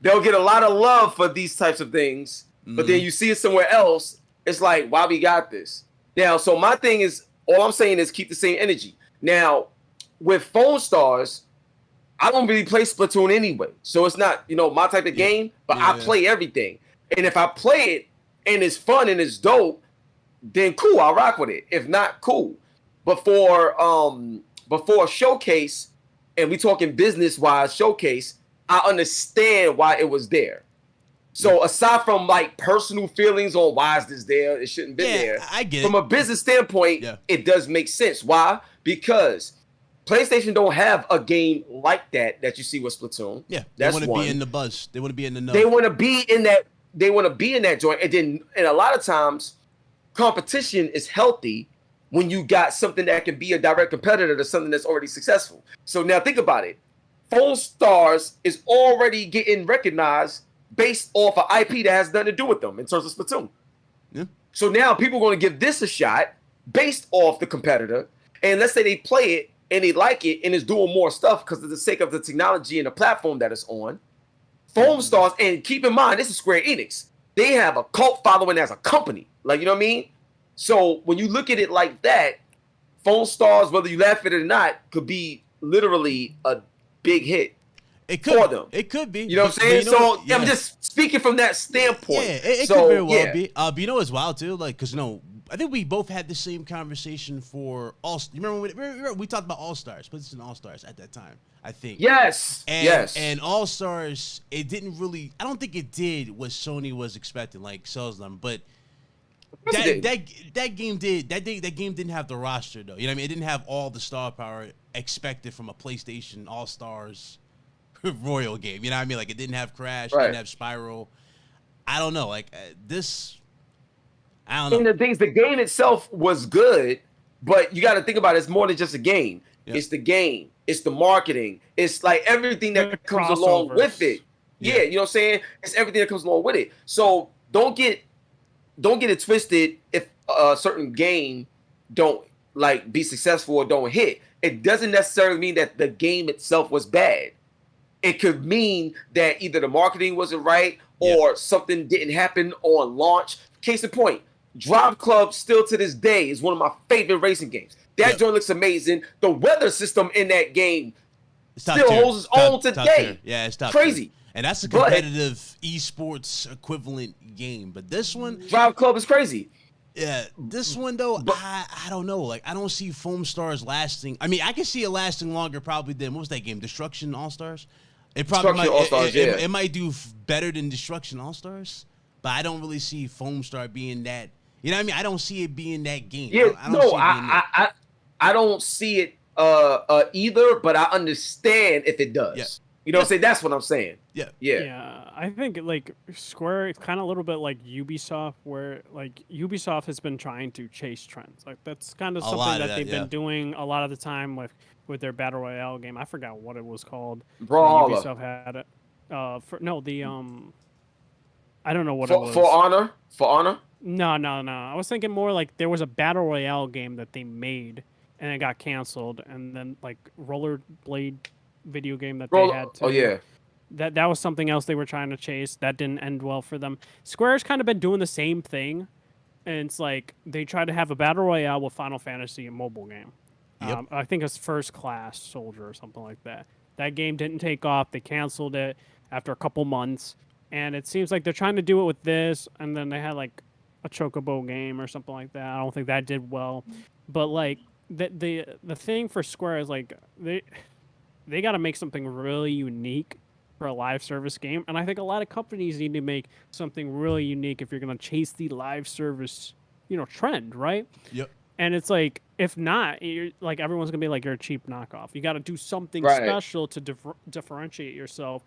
they'll get a lot of love for these types of things. But then you see it somewhere else, it's like, why we got this? Now, so my thing is, All I'm saying is keep the same energy. Now, with Foamstars, I don't really play Splatoon anyway, so it's not my type of game. But I play everything, and if I play it and it's fun and it's dope, then cool, I'll rock with it. If not, cool. Before a showcase, and we talking business wise showcase, I understand why it was there. So aside from like personal feelings on why is this there, it shouldn't be there. I get it. From a business standpoint, it does make sense. Why? Because PlayStation don't have a game like that you see with Splatoon. Yeah, they want to be in the buzz. They want to be in the know. They want to be in that. They want to be in that joint, and a lot of times, competition is healthy when you got something that can be a direct competitor to something that's already successful. So now think about it. Foamstars is already getting recognized based off an IP that has nothing to do with them in terms of Splatoon. Yeah. So now people are going to give this a shot based off the competitor, and let's say they play it and they like it and it's doing more stuff because of the sake of the technology and the platform that it's on. Foamstars, and keep in mind, this is Square Enix. They have a cult following as a company. Like, you know what I mean? So when you look at it like that, Foamstars, whether you laugh at it or not, could be literally a big hit. It could, for them. It could be. You know what I'm saying? So I'm just speaking from that standpoint. Yeah, it could very well be. But you know as well too, like, because I think we both had the same conversation for all. You remember we talked about All Stars, PlayStation All Stars at that time. I think. Yes. And All Stars, it didn't really. I don't think it did what Sony was expecting, like sells them, but. That game did. That game didn't have the roster though. You know what I mean? It didn't have all the star power expected from a PlayStation All Stars Royal game. You know what I mean? Like it didn't have Crash, didn't have Spyro. I don't know. Like this, I don't know. And the things, the game itself was good, but you got to think about it. It's more than just a game. Yep. It's the game. It's the marketing. It's like everything that comes along with it. Yeah, you know what I'm saying? It's everything that comes along with it. So don't get it twisted if a certain game don't like be successful or don't hit. It doesn't necessarily mean that the game itself was bad. It could mean that either the marketing wasn't right or something didn't happen on launch. Case in point, Drive Club still to this day is one of my favorite racing games. That joint looks amazing. The weather system in that game still holds its own today. Yeah, it's top crazy. Tier. And that's a competitive esports equivalent game. But this one, Drive Club is crazy. Yeah, this one though, I don't know. Like I don't see Foamstars lasting. I mean, I can see it lasting longer probably than what was that game? Destruction All Stars. It probably might. It might do better than Destruction All Stars, but I don't really see Foamstar being that. You know what I mean? I don't see it being that game. Yeah, I don't see it either, but I understand if it does. Yeah. You know what I'm saying? That's what I'm saying. Yeah. I think like Square, it's kind of a little bit like Ubisoft, where like Ubisoft has been trying to chase trends. Like that's kind of something that they've been doing a lot of the time with their battle royale game. I forgot what it was called. Brawler. Ubisoft had it. I don't know what it was. For Honor? For Honor? No. I was thinking more like there was a battle royale game that they made and it got canceled, and then like Rollerblade video game that they had too. Oh yeah. That was something else they were trying to chase. That didn't end well for them. Square's kind of been doing the same thing, and it's like they tried to have a battle royale with Final Fantasy, a mobile game. Yep. I think it's First Class Soldier or something like that. That game didn't take off. They canceled it after a couple months, and it seems like they're trying to do it with this. And then they had like a Chocobo game or something like that. I don't think that did well, but like the thing for Square is like they got to make something really unique for a live service game. And I think a lot of companies need to make something really unique if you're going to chase the live service, trend, right? Yep. And it's like, if not, you're, like everyone's going to be like, you're a cheap knockoff. You got to do something special to differentiate yourself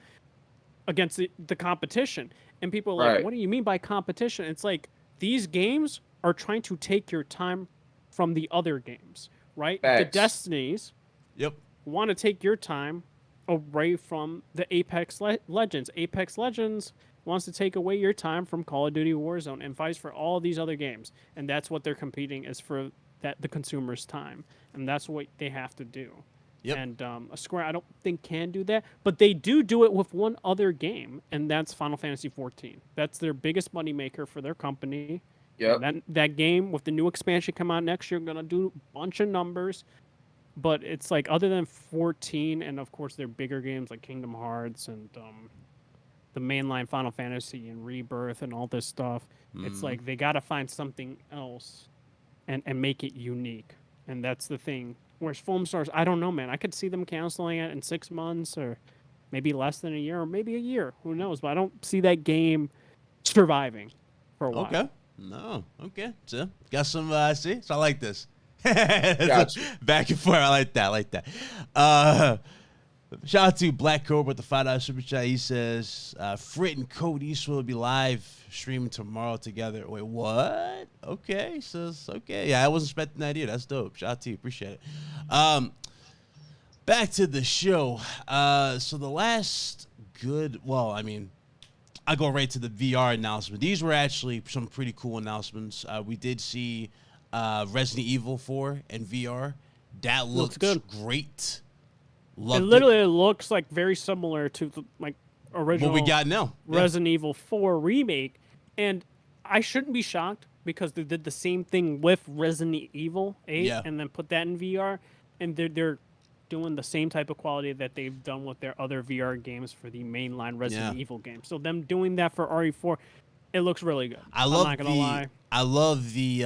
against the competition. And people are like, what do you mean by competition? It's like, these games are trying to take your time from the other games, right? The Destinies. Yep. Want to take your time away from the Apex Legends. Apex Legends wants to take away your time from Call of Duty Warzone and fights for all these other games. And that's what they're competing is for the consumer's time. And that's what they have to do. Yep. And Square, I don't think can do that. But they do it with one other game, and that's Final Fantasy XIV. That's their biggest moneymaker for their company. That game with the new expansion come out next year, gonna do a bunch of numbers. But it's like, other than 14, and of course their bigger games like Kingdom Hearts and the mainline Final Fantasy and Rebirth and all this stuff, it's like they gotta find something else and make it unique. And that's the thing. Whereas Foamstars, I don't know, man. I could see them canceling it in 6 months or maybe less than a year or maybe a year. Who knows? But I don't see that game surviving for a while. Okay. No. Okay. So, got some, see? So I like this. Gotcha. Back and forth. I like that. Shout out to Black Cobra with the $5 super chat. He says, Frit and Code Eastwood will be live streaming tomorrow together. Wait, what? Okay. Says, okay. Yeah, I wasn't expecting that either. That's dope. Shout out to you. Appreciate it. Back to the show. So the last I go right to the VR announcement. These were actually some pretty cool announcements. We did see Resident Evil 4 in VR. That looks good. Great. Loved it. Literally looks like very similar to the original what we got now. Resident Evil 4 remake. And I shouldn't be shocked because they did the same thing with Resident Evil 8 and then put that in VR. And they're doing the same type of quality that they've done with their other VR games for the mainline Resident Evil games. So them doing that for RE4, it looks really good. I'm not gonna lie. I love the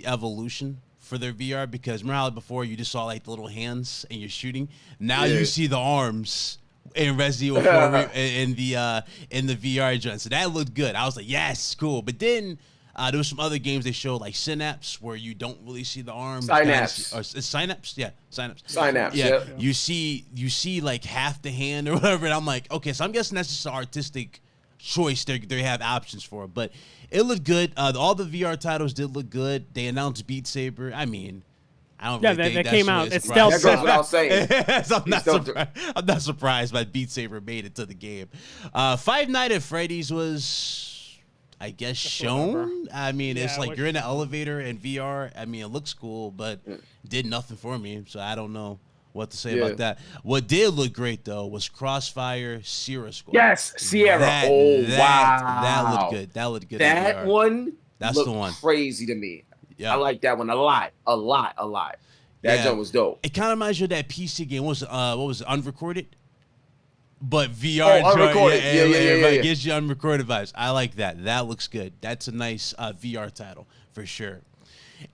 evolution for their VR, because remember how before you just saw like the little hands and you're shooting. Now you see the arms in Resident Evil 4 in the VR joint. So that looked good. I was like, yes, cool. But then there was some other games they showed, like Synapse, where you don't really see the arms. Synapse. Synapse? Yeah, Synapse. Synapse, yeah. You see like half the hand or whatever, and I'm like, okay, so I'm guessing that's just an artistic choice they have options for. But it looked good. All the VR titles did look good. They announced Beat Saber. I mean, I don't really think that came out. It's stealth. That goes without saying. So I'm not surprised by Beat Saber made it to the game. Five Nights at Freddy's was, I guess, shown. I mean, it's like you're in an elevator in VR. I mean, it looks cool, but did nothing for me. So I don't know what to say about that. What did look great, though, was Crossfire Sierra Squad. Yes, Sierra. Wow. That looked good. That looked good. That one That's looked the one. Crazy to me. Yeah. I like that one a lot. That joint was dope. It kind of reminds you of that PC game. What was it? Unrecorded? But VR. Unrecorded. Yeah. It gives you unrecorded vibes. I like that. That looks good. That's a nice VR title for sure.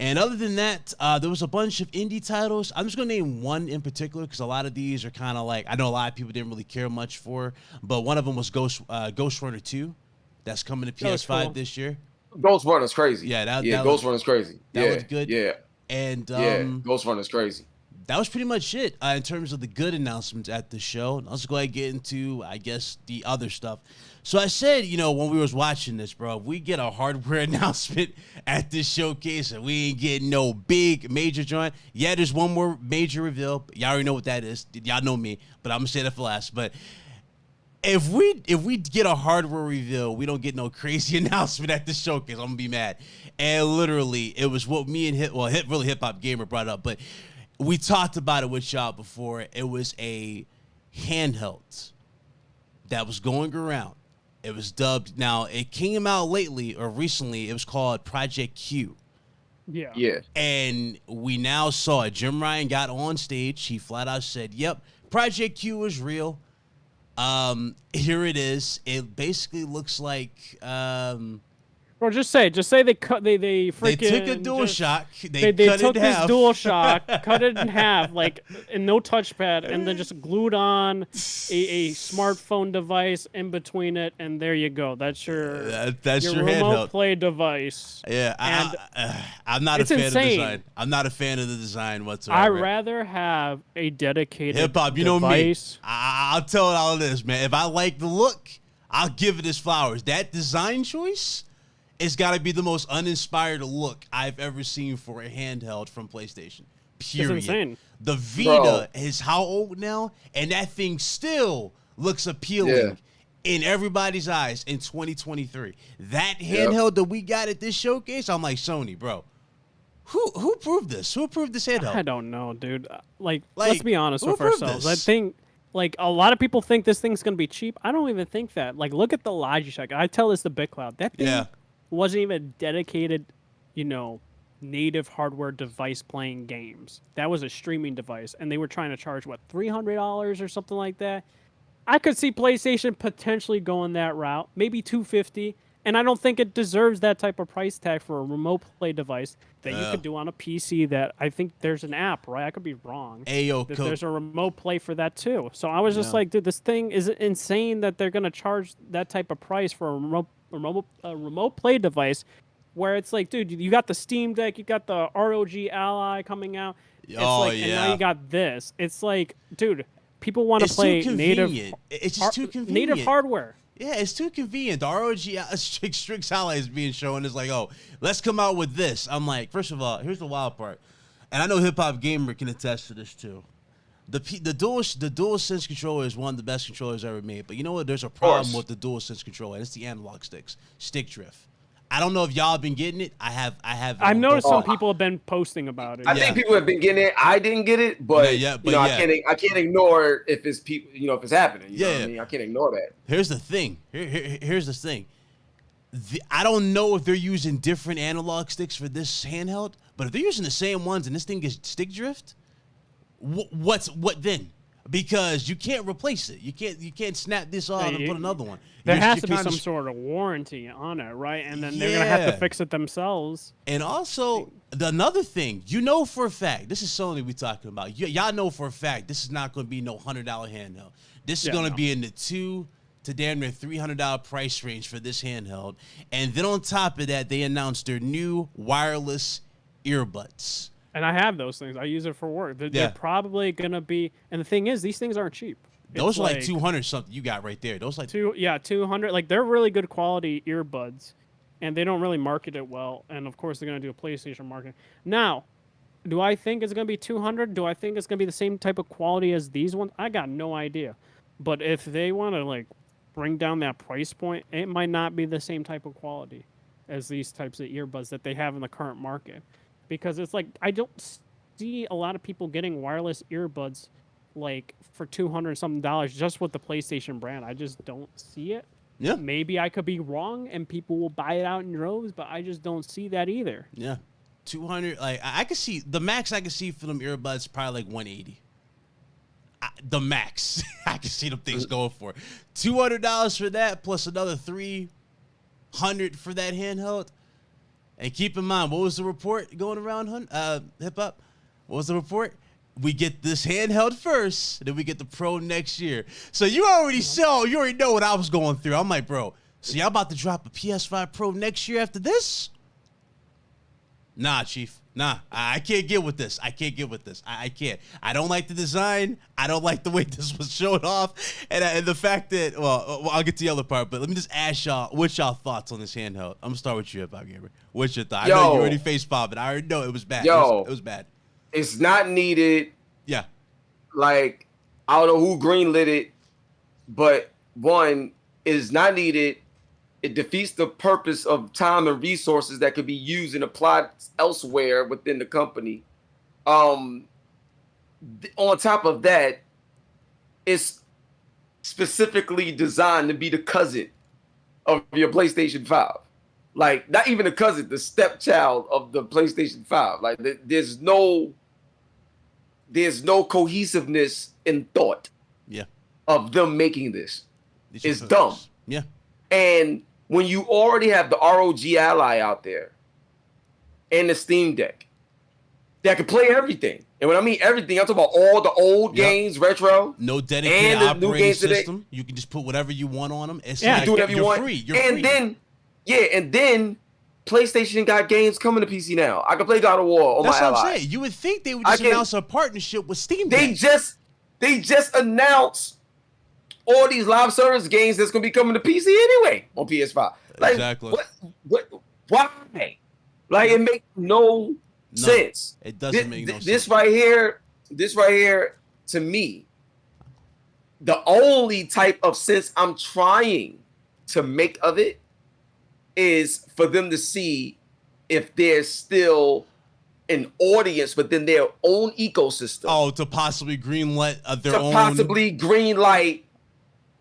And other than that, there was a bunch of indie titles. I'm just going to name one in particular because a lot of these are kind of like, I know a lot of people didn't really care much for, but one of them was Ghost Runner 2. That's coming to PS5 this year. Ghost Runner's crazy. Yeah, Ghost Runner's crazy. That looked good. Yeah. And Ghost Runner's crazy. That was pretty much it in terms of the good announcements at the show. Let's go ahead and get into, I guess, the other stuff. So I said, when we was watching this, bro, if we get a hardware announcement at this showcase and we ain't getting no big major joint. Yeah, there's one more major reveal. Y'all already know what that is. Y'all know me, but I'm gonna say that for last. But if we get a hardware reveal, we don't get no crazy announcement at this showcase, I'm gonna be mad. And literally, it was what me and HipHopGamer brought up, but we talked about it with y'all before. It was a handheld that was going around. It was dubbed. Now, it came out lately or recently. It was called Project Q. Yeah. And we now saw it. Jim Ryan got on stage. He flat out said, yep, Project Q is real. Here it is. It basically looks like Or just say they cut they freaking they took a DualShock. They took this DualShock, cut it in half, and no touchpad, and then just glued on a smartphone device in between it, and there you go. That's your remote handheld play device. Yeah, I'm not a fan of the design. I'm not a fan of the design whatsoever. I'd rather have a dedicated hip-hop. You know device. Me. I'll tell all of this, man. If I like the look, I'll give it his flowers. That design choice, it's got to be the most uninspired look I've ever seen for a handheld from PlayStation. Period. It's insane. The Vita is how old now? And that thing still looks appealing in everybody's eyes in 2023. That handheld that we got at this showcase, I'm like, Sony, bro. Who proved this? Who approved this handheld? I don't know, dude. Let's be honest with ourselves. I think, a lot of people think this thing's going to be cheap. I don't even think that. Look at the Logitech. I tell this to BitCloud. That thing wasn't even dedicated native hardware device playing games. That was a streaming device, and they were trying to charge what, $300 or something like that. I could see PlayStation potentially going that route, maybe $250, and I don't think it deserves that type of price tag for a remote play device that you could do on a PC. That I think there's an app, right? I could be wrong. There's a remote play for that too. So I was just like, dude, this thing is insane that they're gonna charge that type of price for a remote play device. Where it's like, dude, you got the Steam Deck, you got the ROG Ally coming out. And now you got this. It's like, dude, people want to play native. It's just too convenient. Native hardware. Yeah, it's too convenient. The ROG Strix Ally is being shown. It's like, oh, let's come out with this. I'm like, first of all, here's the wild part, and I know HipHopGamer can attest to this too. The DualSense controller is one of the best controllers ever made. But you know what? There's a problem with the DualSense controller, and it's the analog sticks, stick drift. I don't know if y'all have been getting it. I have. I've noticed some people have been posting about it. I think people have been getting it. I didn't get it, but I can't ignore if it's people. If it's happening. You know what I mean? I can't ignore that. Here's the thing. Here's the thing. I don't know if they're using different analog sticks for this handheld, but if they're using the same ones and this thing gets stick drift, what then? Because you can't replace it. You can't snap this off and put another one. There has to be some sort of warranty on it, right? And then they're gonna have to fix it themselves. And also another thing, for a fact, this is Sony we talking about. Y'all know for a fact this is not going to be no $100 handheld. This is going to be in the $200 to damn near $300 price range for this handheld. And then on top of that, they announced their new wireless earbuds. And I have those things. I use it for work. They're probably gonna be. And the thing is, these things aren't cheap. Those are like 200 something you got right there. Those like 200. Like they're really good quality earbuds, and they don't really market it well. And of course, they're gonna do a PlayStation marketing. Now, do I think it's gonna be 200? Do I think it's gonna be the same type of quality as these ones? I got no idea. But if they want to bring down that price point, it might not be the same type of quality as these types of earbuds that they have in the current market. Because it's like, I don't see a lot of people getting wireless earbuds for $200 something just with the PlayStation brand. I just don't see it. Yeah. Maybe I could be wrong and people will buy it out in droves, but I just don't see that either. Yeah. 200, I could see the max I could see for them earbuds probably 180. The max I can see them things going for. $200 for that plus another $300 for that handheld. And keep in mind, what was the report going around, Hip Hop? What was the report? We get this handheld first, then we get the Pro next year. So you already know what I was going through. I'm like, bro, so y'all about to drop a PS5 Pro next year after this? Nah, Chief. Nah, I can't get with this. I can't. I don't like the design. I don't like the way this was showed off. And the fact that, well, I'll get to the other part, but let me just ask y'all, what's y'all thoughts on this handheld? I'm going to start with you, HipHopGamer. What's your thought? I know you already face popping. I already know it was bad. It was bad. It's not needed. Yeah. I don't know who greenlit it, but one, it is not needed. It defeats the purpose of time and resources that could be used and applied elsewhere within the company. On top of that, it's specifically designed to be the cousin of your PlayStation 5. Not even the cousin, the stepchild of the PlayStation 5. There's no cohesiveness in thought of them making this. It's dumb. Yeah. And when you already have the ROG Ally out there and the Steam Deck that can play everything. And when I mean everything, I'm talking about all the old games, retro. No dedicated operating system. You can just put whatever you want on them. It's do whatever you want. You're free. Then PlayStation got games coming to PC now. I can play God of War on my Ally. That's what I'm saying. You would think they would just announce a partnership with Steam Deck. They just announced all these live service games that's gonna be coming to PC anyway on PS5. Exactly. What? Why? It makes no sense. It doesn't make no sense. This right here, to me, the only type of sense I'm trying to make of it is for them to see if there's still an audience within their own ecosystem. Oh, to possibly greenlight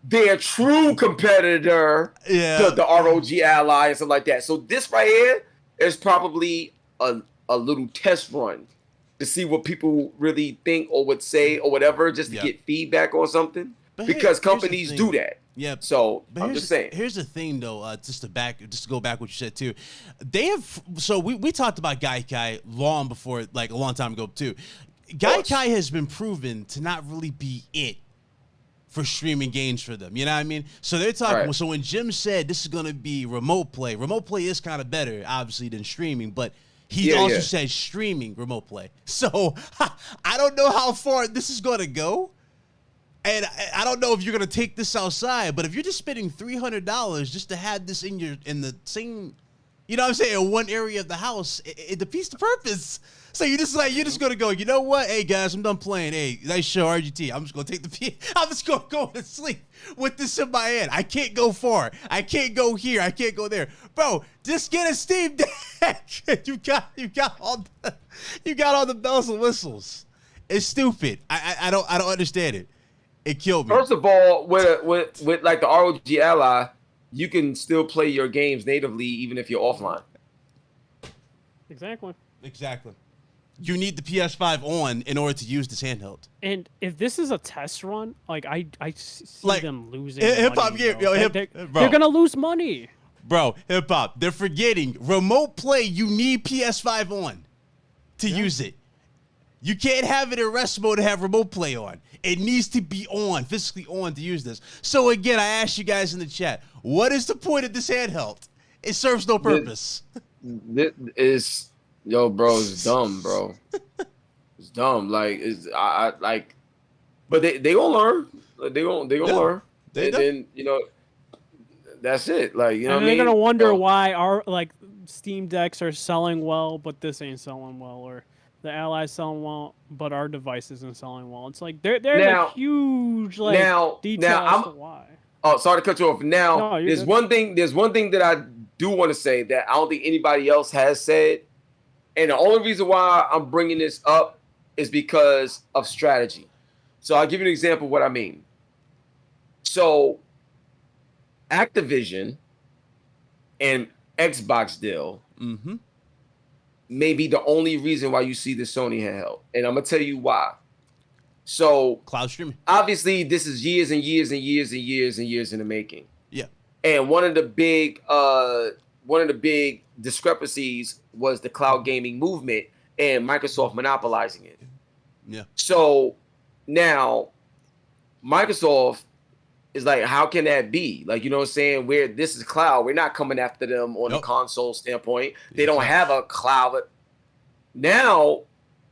their true competitor, the ROG Ally and stuff like that. So this right here, is probably a little test run to see what people really think or would say or whatever, just to get feedback on something. Because companies do that. Yeah. So I'm just saying. Here's the thing, though. Just to go back what you said too. They have. So we talked about Gaikai long before, like a long time ago too. Gaikai has been proven to not really be it for streaming games for them. You know what I mean? So they're talking. Right. So when Jim said this is gonna be remote play is kind of better, obviously, than streaming, but. He also said streaming remote play. So I don't know how far this is going to go. And I don't know if you're going to take this outside, but if you're just spending $300 just to have this in the same, you know what I'm saying, in one area of the house, it defeats the purpose. So you're just going to go, you know what? Hey guys, I'm done playing. Hey, nice show, RGT. I'm just going to take I'm just going to go to sleep with this in my hand. I can't go far. I can't go here. I can't go there. Bro, just get a Steam Deck. you got all the bells and whistles. It's stupid. I don't understand it. It killed me. First of all, with like the ROG Ally, you can still play your games natively even if you're offline. Exactly. You need the PS5 on in order to use this handheld. And if this is a test run, like I see them losing HipHopGamer, money. They're gonna lose money. Bro, HipHop, they're forgetting remote play. You need PS5 on to use it. You can't have it in rest mode to have remote play on. It needs to be on, physically on to use this. So again, I asked you guys in the chat, what is the point of this handheld? It serves no purpose. This is, yo, bro, it's dumb, bro. It's dumb. Like, but they gonna learn. They gonna learn. Then you know, that's it. Like, you know, they're gonna wonder why our Steam Decks are selling well, but this ain't selling well, or the Ally's selling well, but our device isn't selling well. It's like there's a huge detail as to why. Oh, sorry to cut you off. Now, there's one thing that I do want to say that I don't think anybody else has said, and the only reason why I'm bringing this up is because of strategy. So I'll give you an example of what I mean. So Activision and Xbox deal may be the only reason why you see the Sony handheld. And I'm going to tell you why. So cloud streaming. Obviously, this is years and years and years and years and years in the making. Yeah. And one of the big discrepancies was the cloud gaming movement and Microsoft monopolizing it. Yeah. So now Microsoft is like, how can that be? Like, you know what I'm saying? Where this is cloud, we're not coming after them on a console standpoint. They don't have a cloud. Now,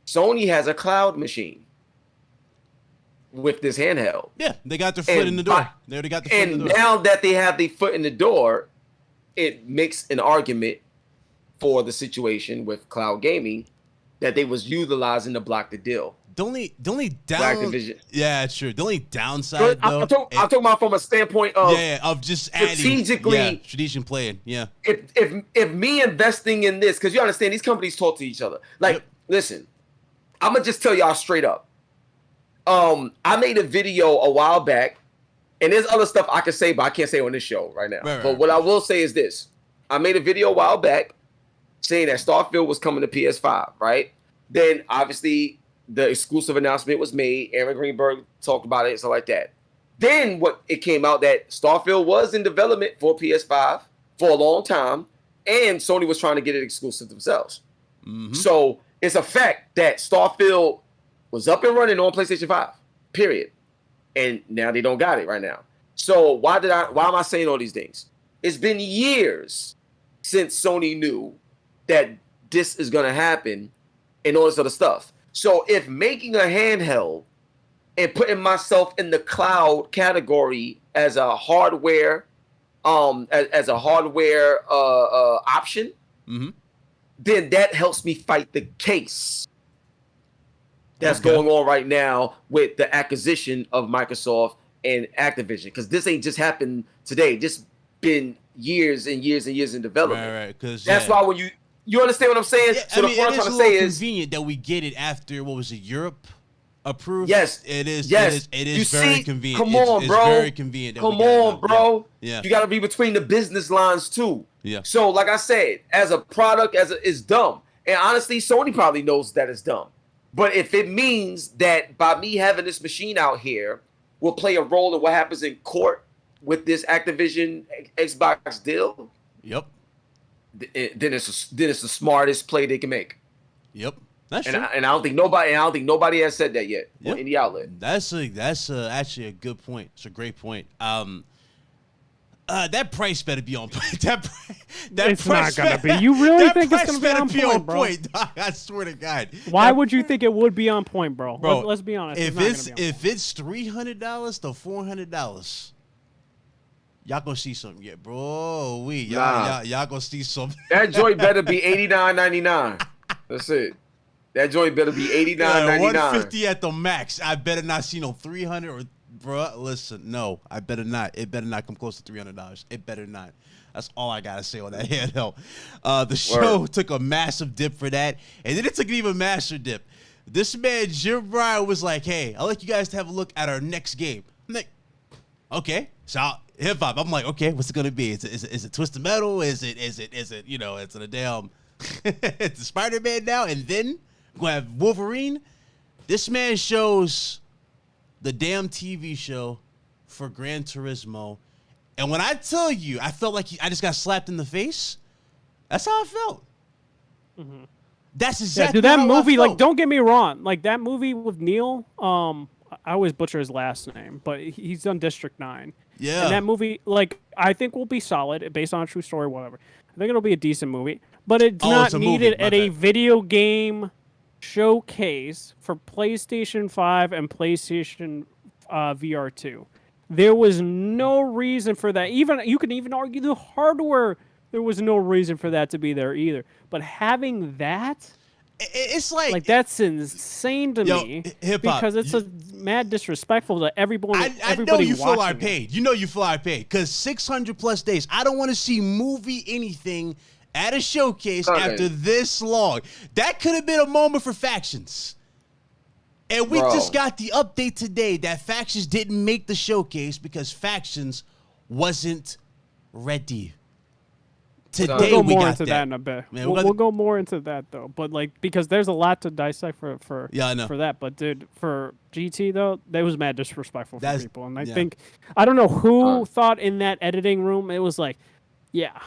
Sony has a cloud machine with this handheld. Yeah, they got their foot in the door. They already got the foot in the door. And now that they have the foot in the door, it makes an argument for the situation with cloud gaming that they was utilizing to block the deal. The only yeah, sure. The only downside, though, I'm talking about from a standpoint of of just strategically strategic playing. Yeah. If me investing in this, because you understand these companies talk to each other. Like, listen, I'm gonna just tell y'all straight up. I made a video a while back, and there's other stuff I can say, but I can't say on this show right now. But what I will say is this: I made a video a while back saying that Starfield was coming to PS5. Right? Then obviously the exclusive announcement was made. Aaron Greenberg talked about it and stuff like that. Then it came out that Starfield was in development for PS5 for a long time, and Sony was trying to get it exclusive themselves. So it's a fact that Starfield was up and running on PlayStation 5, period. And now they don't got it right now. So why am I saying all these things? It's been years since Sony knew that this is going to happen and all this other stuff. So if making a handheld and putting myself in the cloud category as a hardware, option, then that helps me fight the case that's going on right now with the acquisition of Microsoft and Activision. Because this ain't just happened today. This been years and years and years in development. Right. Because that's why when you understand what I'm saying? Yeah, so the point I'm trying to say is convenient that we get it after, what was it, Europe approved? Yes. It is. Yes. It is very convenient. Come on, bro. It's very convenient. Come on, bro. Yeah. You got to be between the business lines too. Yeah. So, like I said, as a product, it's dumb. And honestly, Sony probably knows that it's dumb. But if it means that by me having this machine out here will play a role in what happens in court with this Activision Xbox deal, yep, then it's the smartest play they can make. Yep, that's and true. I don't think nobody has said that yet on any outlet. That's actually a good point. It's a great point. That price better be on point. It's not gonna be. You really think it's gonna be on point, bro? Dog, I swear to God. Why would you think it would be on point, bro? Bro, let's be honest. If it's $300 to $400, y'all gonna see something, yeah, bro. Y'all gonna see something. That joint better be $89.99. That's it. That joint better be $89.99. $150 at the max. I better not see no 300 or. Bruh, listen, no, I better not. It better not come close to $300. It better not. That's all I gotta say on that handheld. The show took a massive dip for that, and then it took an even massive dip. This man, Jim Bryan, was like, "Hey, I'd like you guys to have a look at our next game." I'm like, "Okay." So hip hop. I'm like, "Okay, what's it gonna be? Is it Twisted Metal? Is it you know? It's a damn it's Spider-Man now, and then we're gonna have Wolverine." This man shows the damn TV show for Gran Turismo. And when I tell you, I felt like I just got slapped in the face. That's how I felt. Mm-hmm. That's exactly that how movie, I felt. like, don't get me wrong. Like, that movie with Neil, I always butcher his last name, but he's done District 9. Yeah. And that movie, like, I think will be solid based on a true story, whatever. I think it'll be a decent movie. But it's not needed at a video game showcase for PlayStation 5 and PlayStation VR 2. There was no reason for that. Even you can even argue the hardware. There was no reason for that to be there either. But having that, it's like that's insane to me. Hip-hop, because it's a mad disrespectful to everybody. I know you feel I paid. You know you feel I paid because 600 plus days. I don't want to see movie anything at a showcase after this long. That could have been a moment for Factions. And we just got the update today that Factions didn't make the showcase because Factions wasn't ready. Today we'll go we more got into that in a bit. Man, we'll go more into that though. But like, because there's a lot to dissect for I know. for that. But dude, for GT though, that was mad disrespectful for people. And I think I don't know who thought in that editing room it was like, yeah,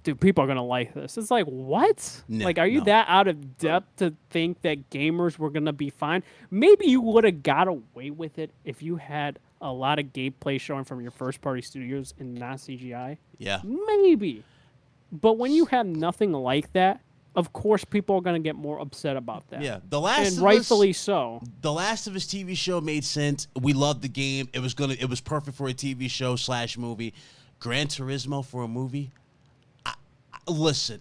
dude, people are gonna like this. It's like, what? Like, are you that out of depth to think that gamers were gonna be fine? Maybe you would have got away with it if you had a lot of gameplay showing from your first-party studios and not CGI. Yeah. Maybe. But when you have nothing like that, of course, people are gonna get more upset about that. Yeah, and rightfully so. The Last of Us TV show made sense. We loved the game. It was perfect for a TV show / movie. Gran Turismo for a movie. Listen,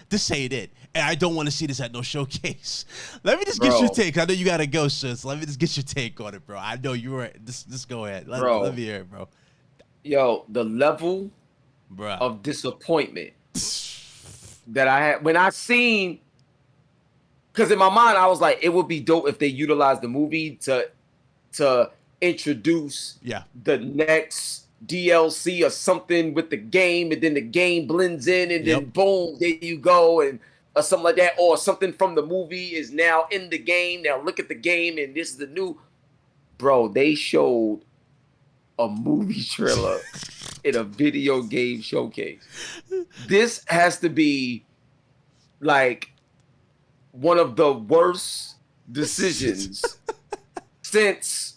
this ain't it. And I don't want to see this at no showcase. Let me just get your take. I know you got to go, sis. Let me just get your take on it, bro. I know you were. Just go ahead. Let me hear it, bro. Yo, the level of disappointment that I had when I seen, because in my mind, I was like, it would be dope if they utilized the movie to introduce the next DLC or something with the game, and then the game blends in, and then boom, there you go, and or something like that, or something from the movie is now in the game. Now look at the game, and this is the new. Bro, they showed a movie trailer in a video game showcase. This has to be like one of the worst decisions since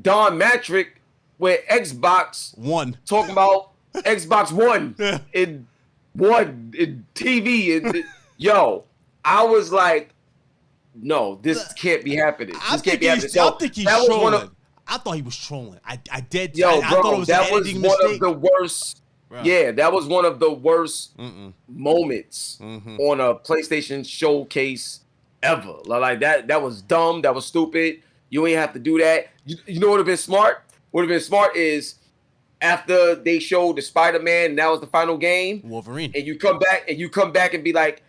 Don Matrick with Xbox One talking about Xbox One in TV, and yo, I was like, no, this can't be happening. This can't be happening. I think he's trolling. I thought he was trolling. I did. Yo, I bro, thought it was that an was editing one mistake. of the worst. Bro. Yeah, that was one of the worst moments on a PlayStation showcase ever. Like that was dumb. That was stupid. You ain't have to do that. You know what would have been smart? What would have been smart is after they showed the Spider-Man, and that was the final game. Wolverine. And you come back and be like,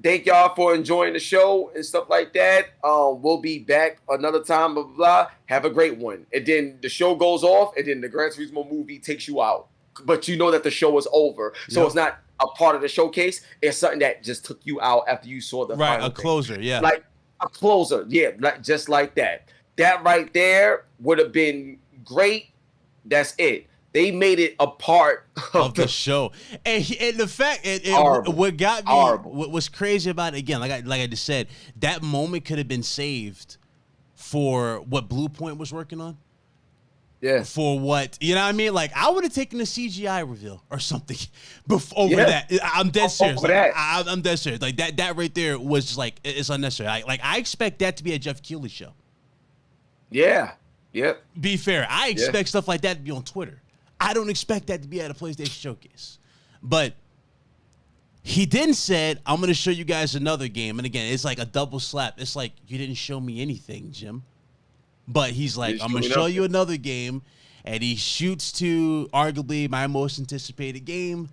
thank y'all for enjoying the show and stuff like that. We'll be back another time, blah, blah, blah. Have a great one. And then the show goes off, and then the Gran Turismo movie takes you out. but you know that the show is over. So it's not a part of the showcase. It's something that just took you out after you saw the final thing. Closer, yeah. Like a closer, yeah, like just like that. That right there would have been great. That's it. They made it a part of the show, and the fact what got me, what was crazy about it, again, like I just said, that moment could have been saved for what Blue Point was working on. Yeah. For what, you know what I mean? Like, I would have taken a CGI reveal or something over that. I'm dead serious. Like, I'm dead serious. Like that right there was just like, it's unnecessary. Like I expect that to be a Jeff Keighley show. Yeah. Yep. Be fair. I expect stuff like that to be on Twitter. I don't expect that to be at a PlayStation showcase. But he then said, I'm going to show you guys another game. And again, it's like a double slap. It's like, you didn't show me anything, Jim. But he's like, I'm going to show you another game. And he shoots to arguably my most anticipated game,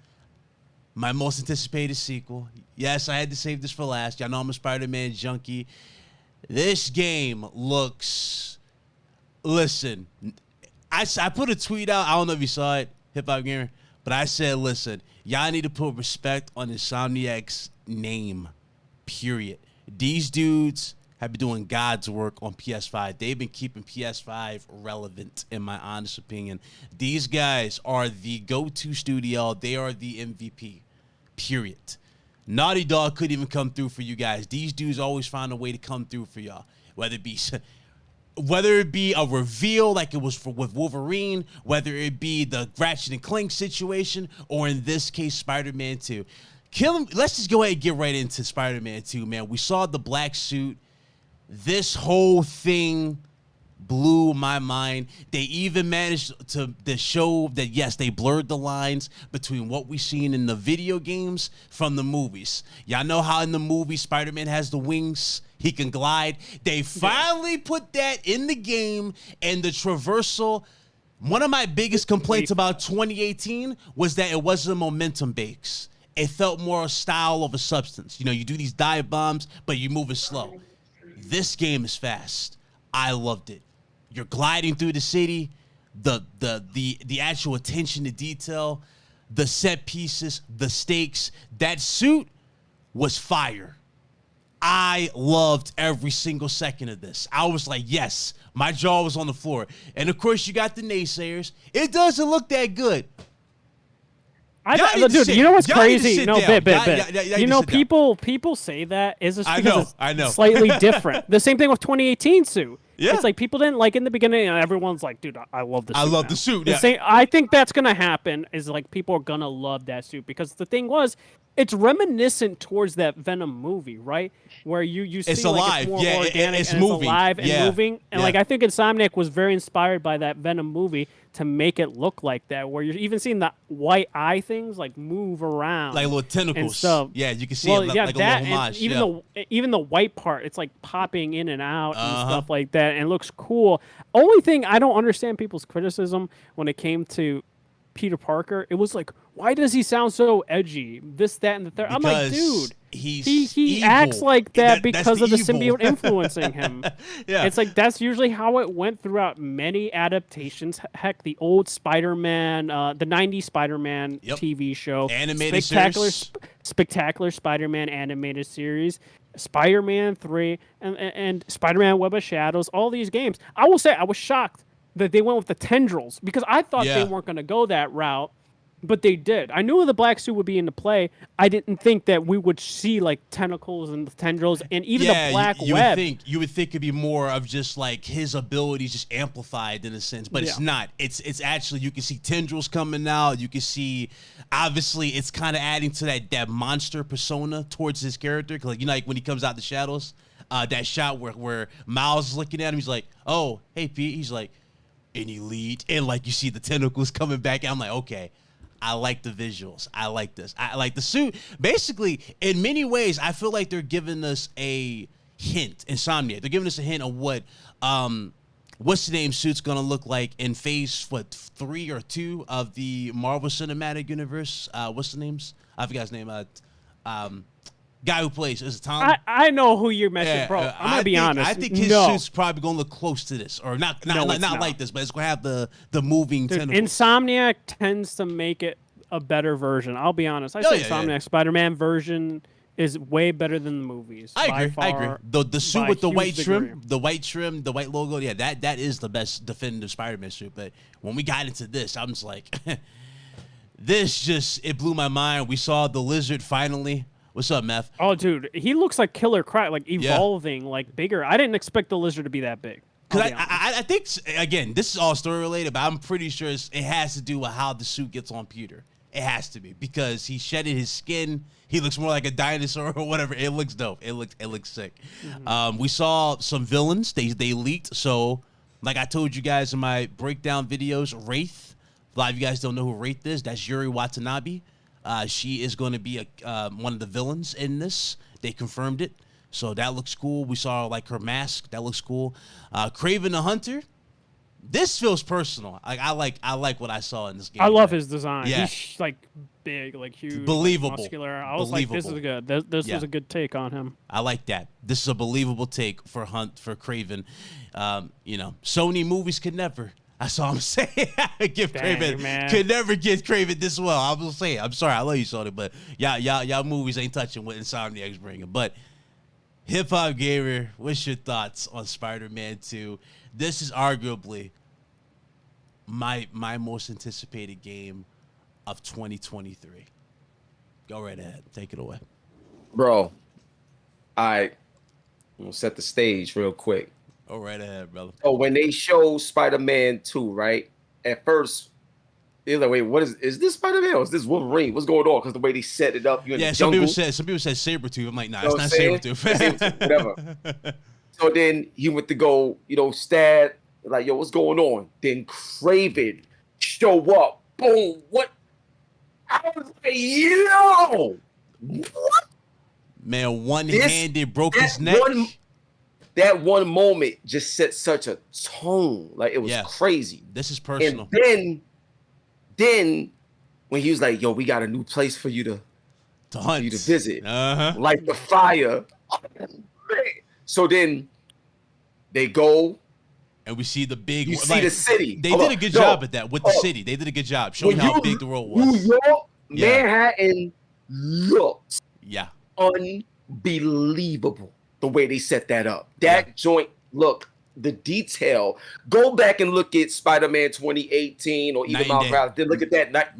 my most anticipated sequel. Yes, I had to save this for last. Y'all know I'm a Spider-Man junkie. This game looks... Listen, I put a tweet out. I don't know if you saw it, HipHopGamer, but I said, listen, y'all need to put respect on Insomniac's name, period. These dudes have been doing God's work on PS5. They've been keeping PS5 relevant, in my honest opinion. These guys are the go-to studio. They are the MVP, period. Naughty Dog couldn't even come through for you guys. These dudes always find a way to come through for y'all, whether it be a reveal like it was with Wolverine, whether it be the Ratchet and Clank situation, or in this case, Spider-Man 2. Let's just go ahead and get right into Spider-Man 2, man. We saw the black suit. This whole thing blew my mind. They even managed to show that, yes, they blurred the lines between what we've seen in the video games from the movies. Y'all know how in the movie Spider-Man has the wings. He can glide. They finally put that in the game, and the traversal. One of my biggest complaints about 2018 was that it wasn't a momentum base. It felt more a style of a substance. You know, you do these dive bombs, but you're moving slow. This game is fast. I loved it. You're gliding through the city, the actual attention to detail, the set pieces, the stakes. That suit was fire. I loved every single second of this. I was like, yes, my jaw was on the floor. And of course, you got the naysayers. It doesn't look that good. Dude, you know what's crazy? No, you know, people say that is just because it's slightly different. The same thing with 2018 suit. Yeah. It's like people didn't like in the beginning, and everyone's like, dude, I love the suit. I love the suit. Yeah. I think that's going to happen is like people are going to love that suit because the thing was, it's reminiscent towards that Venom movie, right? Where you see it's like alive. It's more organic and moving. It's alive and moving. And like I think Insomniac was very inspired by that Venom movie to make it look like that, where you're even seeing the white eye things like move around. Like little tentacles. Yeah, you can see it like a little homage. Even the white part, it's like popping in and out and stuff like that, and it looks cool. Only thing I don't understand people's criticism when it came to Peter Parker, it was like, why does he sound so edgy? This, that, and the third. I'm like, dude, he acts like that because of the symbiote influencing him. Yeah, it's like that's usually how it went throughout many adaptations. Heck, the old Spider-Man, the '90s Spider-Man TV show, animated series, Spectacular Spider-Man animated series, Spider-Man 3, and Spider-Man Web of Shadows. All these games, I will say, I was shocked that they went with the tendrils because I thought they weren't going to go that route, but they did. I knew the black suit would be into play. I didn't think that we would see like tentacles and the tendrils and even the black web. You would think it'd be more of just like his abilities just amplified in a sense, but it's not. It's actually, you can see tendrils coming out. You can see, obviously, it's kind of adding to that monster persona towards his character. Cause like, you know, like when he comes out the shadows, that shot where Miles is looking at him, he's like, "Oh, hey Pete," he's like, "An elite," and like you see the tentacles coming back. I'm like, okay, I like the visuals. I like this. I like the suit. Basically, in many ways, I feel like they're giving us a hint. Insomniac. They're giving us a hint of what what's the name suit's gonna look like in phase 3 or 2 of the Marvel Cinematic Universe. What's the names? I forgot his name. Guy who plays is it Tom? I know who you're mentioning, bro. I'm gonna be honest. I think his suit's probably gonna look close to this, or not like this, but it's gonna have the moving tentacles. Insomniac tends to make it a better version. I'll be honest. I say Insomniac Spider-Man version is way better than the movies. I agree. The suit with the white trim, the white logo, yeah, that is the best definitive Spider-Man suit. But when we got into this, I'm just like, it blew my mind. We saw the Lizard finally. What's up, Meth? Oh, dude, he looks like Killer Croc, like evolving, like bigger. I didn't expect the Lizard to be that big. Because I think, again, this is all story related, but I'm pretty sure it has to do with how the suit gets on Peter. It has to be, because he shedded his skin. He looks more like a dinosaur or whatever. It looks dope. It looks sick. Mm-hmm. We saw some villains. They leaked. So, like I told you guys in my breakdown videos, Wraith. A lot of you guys don't know who Wraith is. That's Yuri Watanabe. She is going to be one of the villains in this. They confirmed it. So that looks cool. We saw like her mask. That looks cool. Kraven the Hunter. This feels personal. I like what I saw in this game. I love his design. Yeah. He's like big, like huge, believable, like, muscular. I was like, this is good. This was a good take on him. I like that. This is a believable take for Kraven. Sony movies could never. That's all I'm saying. Could never get Kraven this well. I'm gonna say it. I'm sorry. I love you, Sony, but y'all movies ain't touching what Insomniac's bringing. But HipHopGamer, what's your thoughts on Spider-Man 2? This is arguably my most anticipated game of 2023. Go right ahead. Take it away. Bro, I'm going to set the stage real quick. Go right ahead, brother. So when they showed Spider-Man 2, right? At first, they're like, wait, what is this Spider-Man or is this Wolverine? What's going on? Because the way they set it up, some people said Sabretooth. I'm like, nah, it's not Sabretooth. Whatever. So then he went to go, stab, like, yo, what's going on? Then Kraven show up. Boom. What? I was like, yo, what? Man, one-handed broke his neck. That one moment just set such a tone. Like, it was crazy. This is personal. And then when he was like, yo, we got a new place for you to hunt, for you to visit. Like the fire. So then they go. And we see the big... You see the city. They did a good job at that with the city. They did a good job showing how big the world was. New York, Manhattan looked unbelievable the way they set that up. That joint, look, the detail. Go back and look at Spider-Man 2018 or even Miles Morales. Then look at that.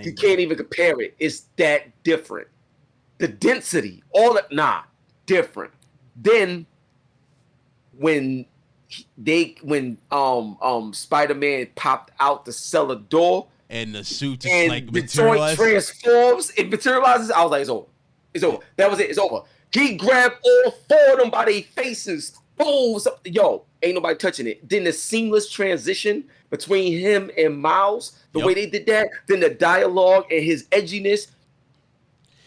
You can't even compare it. It's that different. The density, all that, different. Then when Spider-Man popped out the cellar door and the suit just and like the joint transforms, it materializes. I was like, it's over. It's over. That was it. It's over. He grabbed all four of them by their faces. Boom! Yo, ain't nobody touching it. Then the seamless transition between him and Miles, the way they did that, then the dialogue and his edginess.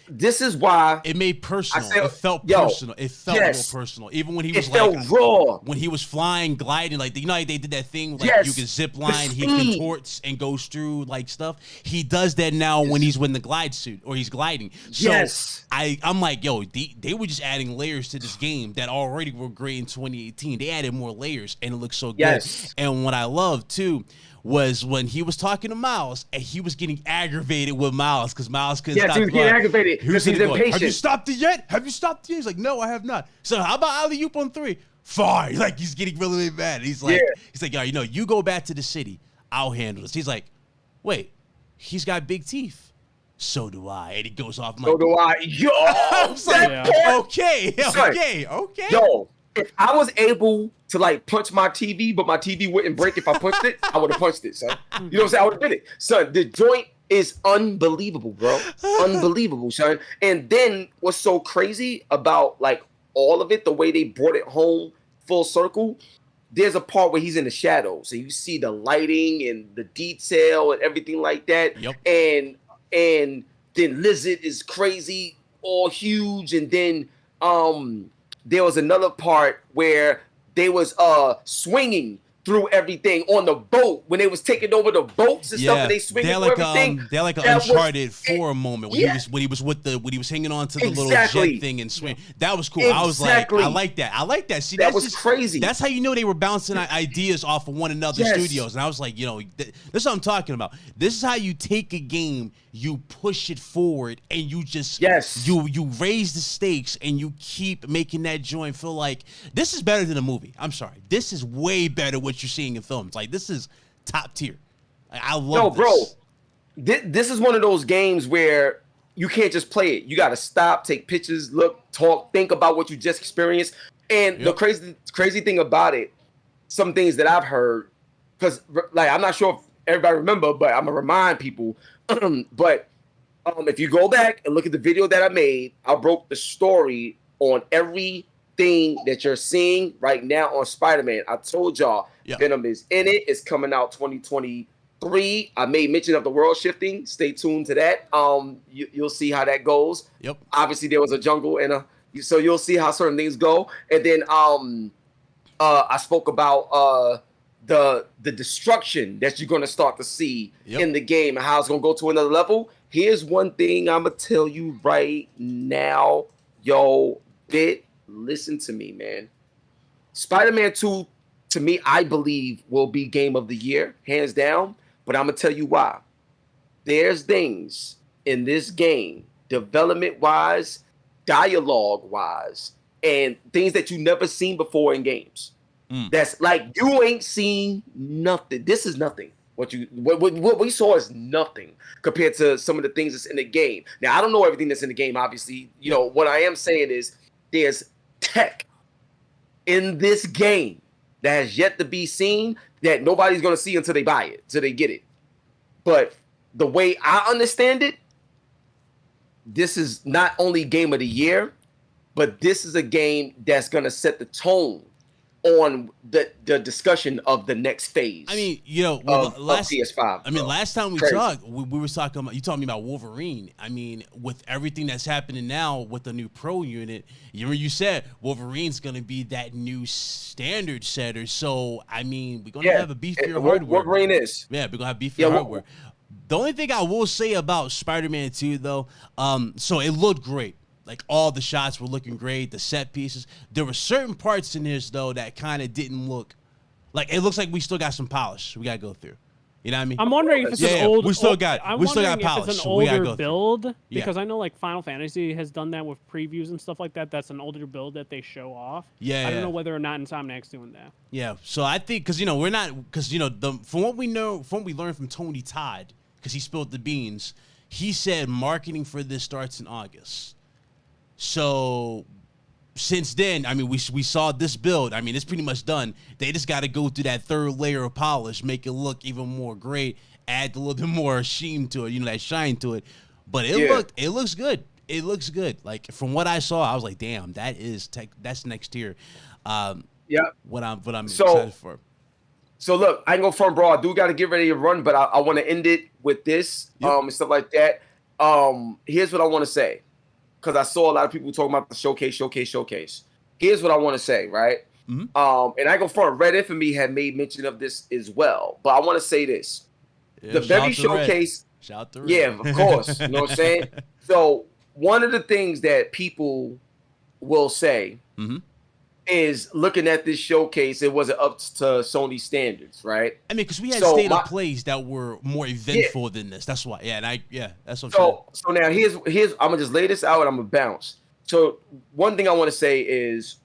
This is why it made personal. It felt personal. It felt more personal. Even when he was raw. When he was flying, gliding, like they did that thing like you can zip line, he contorts and goes through like stuff. He does that now when he's in the glide suit or he's gliding. So I'm like, yo, they were just adding layers to this game that already were great in 2018. They added more layers and it looks so good. And what I love too was when he was talking to Miles and he was getting aggravated with Miles because Miles couldn't stop. He was getting aggravated because he's impatient. Have you stopped it yet? Have you stopped it? He's like, no, I have not. So how about alley-oop on 3? Fine. Like he's getting really mad. He's like, yo, you go back to the city. I'll handle this. He's like, wait, he's got big teeth. So do I. And he goes off. So do I. Yo, I was like, okay. Yo, if I was able to like punch my TV, but my TV wouldn't break if I punched it, I would have punched it, son. You know what I'm saying? I would have did it. Son, the joint is unbelievable, bro. Unbelievable, son. And then what's so crazy about like all of it, the way they brought it home full circle, there's a part where he's in the shadows. So you see the lighting and the detail and everything like that. And then Lizard is crazy, all huge, and then there was another part where they was swinging through everything on the boat when they was taking over the boats and stuff, and they swinging through everything. They're like an Uncharted 4 moment when he was hanging on to the little jet thing and swing. That was cool. I was like, I like that. See, that was crazy. That's how you know they were bouncing ideas off of one another's studios. And I was like, this is what I'm talking about. This is how you take a game, you push it forward, and you just you raise the stakes and you keep making that joint feel like this is better than a movie. I'm sorry, this is way better what you're seeing in films. Like, this is top tier. I love this. This is one of those games where you can't just play it. You got to stop, take pictures, look, talk, think about what you just experienced. And the crazy thing about it, some things that I've heard, because like I'm not sure if everybody remember, but I'm gonna remind people. But if you go back and look at the video that I made, I broke the story on everything that you're seeing right now on Spider-Man. I told y'all Venom is in it. It's coming out 2023. I made mention of the world shifting. Stay tuned to that. You'll see how that goes. Yep. Obviously, there was a jungle and so you'll see how certain things go. And then I spoke about the destruction that you're gonna start to see in the game and how it's gonna go to another level. Here's one thing I'm gonna tell you right now, yo, listen to me, man. Spider-Man 2, to me, I believe will be game of the year, hands down. But I'm gonna tell you why. There's things in this game, development-wise, dialogue-wise, and things that you never seen before in games. That's like you ain't seen nothing. This is nothing. What we saw is nothing compared to some of the things that's in the game. Now I don't know everything that's in the game. Obviously, you know what I am saying is there's tech in this game that has yet to be seen that nobody's gonna see until they buy it, until they get it. But the way I understand it, this is not only game of the year, but this is a game that's gonna set the tone on the discussion of the next phase. I mean, last PS5. I mean, last time we talked, we were talking about, you talking about Wolverine. I mean, with everything that's happening now with the new Pro unit, you said Wolverine's going to be that new standard setter. So, I mean, we're going to have a beefier hardware. Wolverine is. Yeah, we're going to have beefier hardware. The only thing I will say about Spider-Man 2, though, so it looked great. Like, all the shots were looking great, the set pieces. There were certain parts in this, though, that kind of didn't look... Like, it looks like we still got some polish we got to go through. You know what I mean? I'm wondering if it's an old... We still got polish. If it's an older build, because I know, like, Final Fantasy has done that with previews and stuff like that. That's an older build that they show off. I don't know whether or not Insomniac's doing that. Yeah, so I think... Because, we're not... Because, from what we know, from what we learned from Tony Todd, because he spilled the beans, he said marketing for this starts in August. So since then, I mean, we saw this build. I mean, it's pretty much done. They just got to go through that third layer of polish, make it look even more great, add a little bit more sheen to it, that shine to it. But it looks good. It looks good. Like, from what I saw, I was like, damn, that's next tier. What I'm excited for. So look, I ain't gonna front, bro. I do got to get ready to run, but I want to end it with this and stuff like that. Here's what I want to say. Because I saw a lot of people talking about the showcase. Here's what I want to say, right? And I go for Red Infamy had made mention of this as well. But I want to say this. The very showcase. Shout to Red. Yeah, of course. You know what I'm saying? So one of the things that people will say is looking at this showcase, it wasn't up to Sony standards, right? I mean, because we had state of plays that were more eventful than this. That's why. That's what I'm saying. So now here's I'm gonna just lay this out and I'm gonna bounce. So one thing I want to say is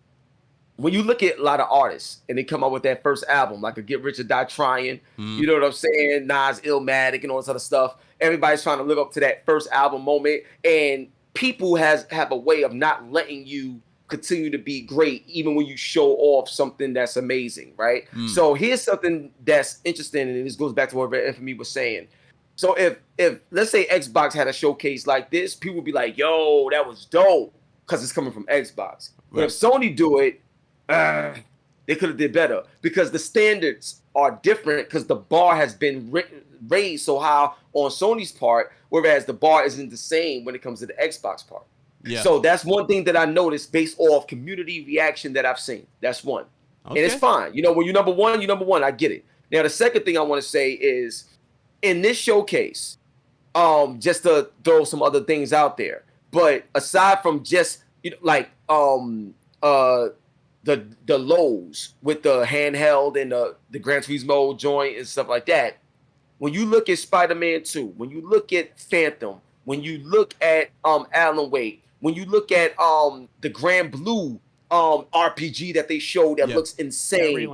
when you look at a lot of artists and they come out with that first album, like a Get Rich or Die Trying, you know what I'm saying? Nas, Illmatic, and all this other stuff. Everybody's trying to live up to that first album moment, and people have a way of not letting you continue to be great even when you show off something that's amazing, right? So here's something that's interesting, and this goes back to what Red Infamy was saying. So if let's say Xbox had a showcase like this, people would be like, yo, that was dope, because it's coming from Xbox. But if Sony do it, they could have did better, because the standards are different, because the bar has been raised so high on Sony's part, whereas the bar isn't the same when it comes to the Xbox part. So that's one thing that I noticed based off community reaction that I've seen. That's one. And it's fine. You know, when you're number one, I get it. Now, the second thing I want to say is in this showcase, just to throw some other things out there, but aside from just, you know, like the lows with the handheld and the Gran Turismo joint and stuff like that, when you look at Spider-Man 2, when you look at Phantom, when you look at Alan Wake, when you look at the Grand Blue RPG that they showed that looks insane.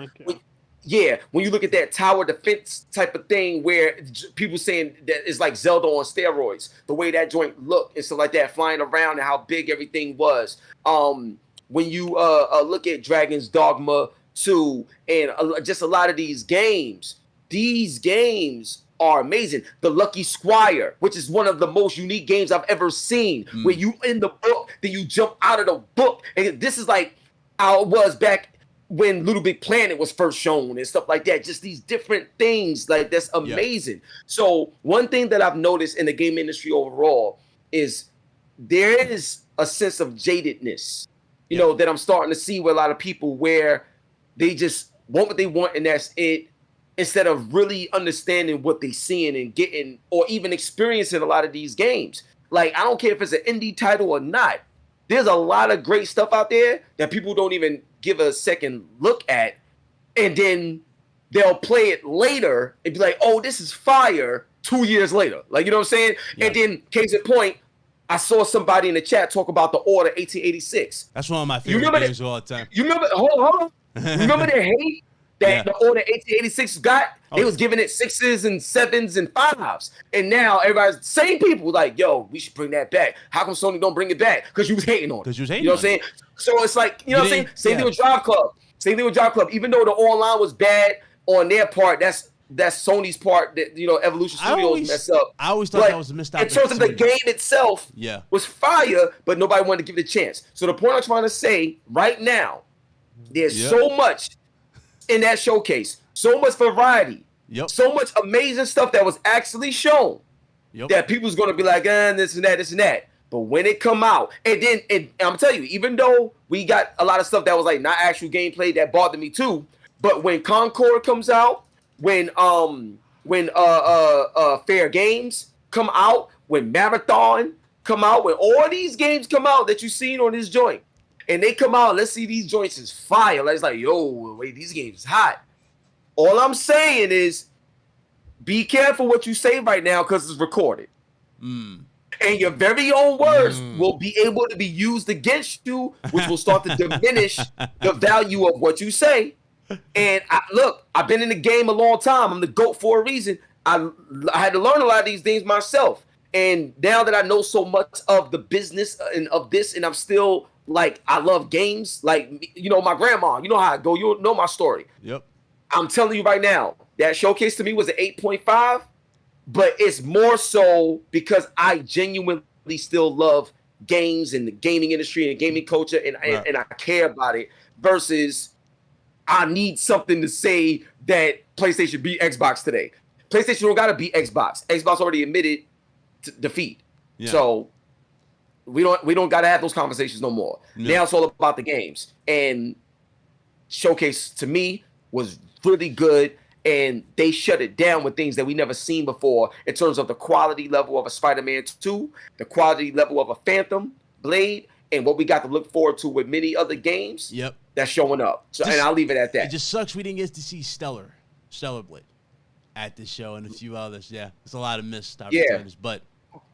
When you look at that tower defense type of thing where people saying that it's like Zelda on steroids, the way that joint looked and stuff like that, flying around and how big everything was. When you look at Dragon's Dogma 2 and just a lot of these games are amazing. The Lucky Squire, which is one of the most unique games I've ever seen, where you in the book, then you jump out of the book. And this is like how it was back when Little Big Planet was first shown and stuff like that. Just these different things, like that's amazing. So one thing that I've noticed in the game industry overall is there is a sense of jadedness, you know, that I'm starting to see with a lot of people where they just want what they want and that's it, instead of really understanding what they're seeing and getting or even experiencing a lot of these games. Like, I don't care if it's an indie title or not. There's a lot of great stuff out there that people don't even give a second look at. And then they'll play it later and be like, oh, this is fire 2 years later. Like, you know what I'm saying? Yeah. And then, case in point, I saw somebody in the chat talk about the Order 1886. That's one of my favorite games of all time. You remember, hold on. Remember the hate that the Order 1886 got? They was giving it 6s and 7s and 5s. And now everybody's, same people like, yo, we should bring that back. How come Sony don't bring it back? Because you was hating on it. Because you was hating on it. You know what I'm saying? So it's like, you know what I'm saying? Same thing with Drive Club. Even though the online was bad on their part, that's Sony's part that, you know, Evolution Studios messed up. I always thought that was a missed opportunity. In terms of the game itself, was fire, but nobody wanted to give it a chance. So the point I'm trying to say right now, there's so much in that showcase, so much variety, so much amazing stuff that was actually shown that people's going to be like, this and that. But when it come out, and I'm telling you, even though we got a lot of stuff that was like not actual gameplay that bothered me too, but when Concord comes out, when Fairgames come out, when Marathon come out, when all these games come out that you've seen on this joint, and they come out, let's see these joints is fire. Like, it's like, yo, wait, these games is hot. All I'm saying is be careful what you say right now because it's recorded. And your very own words will be able to be used against you, which will start to diminish the value of what you say. And I've been in the game a long time. I'm the GOAT for a reason. I had to learn a lot of these things myself. And now that I know so much of the business and of this, and I'm still like, I love games. Like, you know, my grandma, you know how I go. You know my story. Yep. I'm telling you right now, that showcase to me was an 8.5, but it's more so because I genuinely still love games and the gaming industry and gaming culture, and I care about it versus I need something to say that PlayStation beat Xbox today. PlayStation don't got to beat Xbox. Xbox already admitted defeat. Yeah. So we don't got to have those conversations no more. No. Now it's all about the games. And Showcase to me was really good, and they shut it down with things that we never seen before in terms of the quality level of a Spider-Man 2, the quality level of a Phantom Blade, and what we got to look forward to with many other games. Yep. That's showing up. So, and I'll leave it at that. It just sucks we didn't get to see Stellar Blade at this show and a few others. Yeah, it's a lot of missed opportunities, but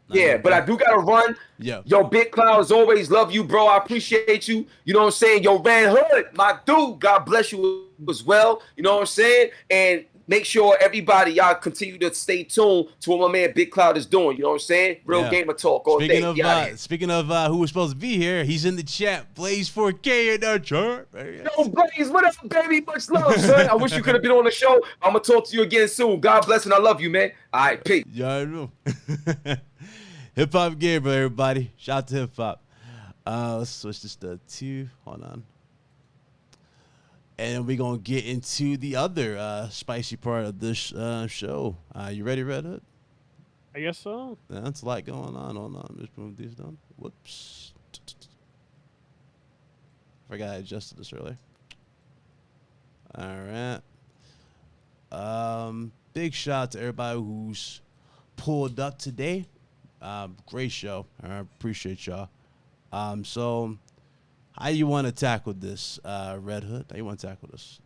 but I do got to run. Yeah. Yo, Big Cloud, as always, love you, bro. I appreciate you. You know what I'm saying? Yo, Van Hood, my dude, God bless you as well. You know what I'm saying? And make sure everybody, y'all continue to stay tuned to what my man Big Cloud is doing. You know what I'm saying? Real gamer talk all day. Speaking of who was supposed to be here, he's in the chat. Blaze 4K in the chart. Yo, Blaze, what up, baby? Much love, son. I wish you could have been on the show. I'm going to talk to you again soon. God bless and I love you, man. All right, peace. Yeah, I know. HipHopGamer, everybody. Shout out to Hip Hop. Let's switch this to 2. Hold on. And we're going to get into the other spicy part of this show. You ready, Red Hood? I guess so. That's a lot going on. Hold on. Just move these down. Whoops. Forgot I adjusted this earlier. All right. Big shout out to everybody who's pulled up today. Great show. I appreciate y'all. So how you want to tackle this, Red Hood? How you want to tackle this?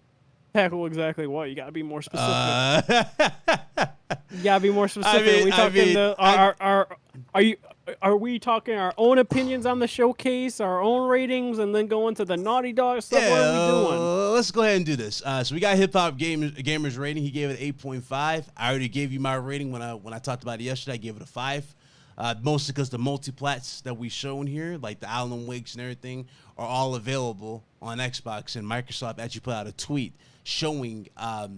Tackle exactly what? You got to be more specific. You got to be more specific. Are we talking our own opinions on the showcase, our own ratings, and then go into the Naughty Dog stuff? Yeah, what are we doing? Let's go ahead and do this. So we got HipHopGamer's rating. He gave it 8.5. I already gave you my rating when I talked about it yesterday. I gave it a 5. Mostly because the multiplats that we shown here, like the Alan Wakes and everything, are all available on Xbox. And Microsoft actually put out a tweet showing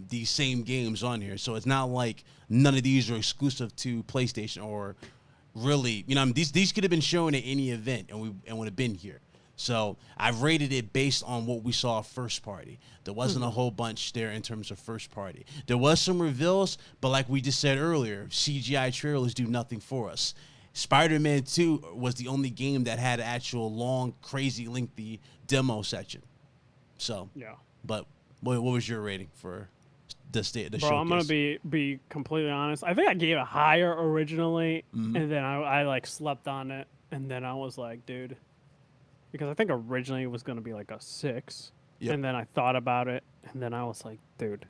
these same games on here. So it's not like none of these are exclusive to PlayStation or really, these could have been shown at any event and would have been here. So I've rated it based on what we saw first party. There wasn't a whole bunch there in terms of first party. There was some reveals, but like we just said earlier, CGI trailers do nothing for us. Spider-Man 2 was the only game that had actual long, crazy, lengthy demo section. So, yeah. But what was your rating for the showcase? I'm gonna be completely honest. I think I gave it higher originally, and then I like slept on it, and then I was like, dude. Because I think originally it was going to be like a 6. Yep. And then I thought about it. And then I was like, dude.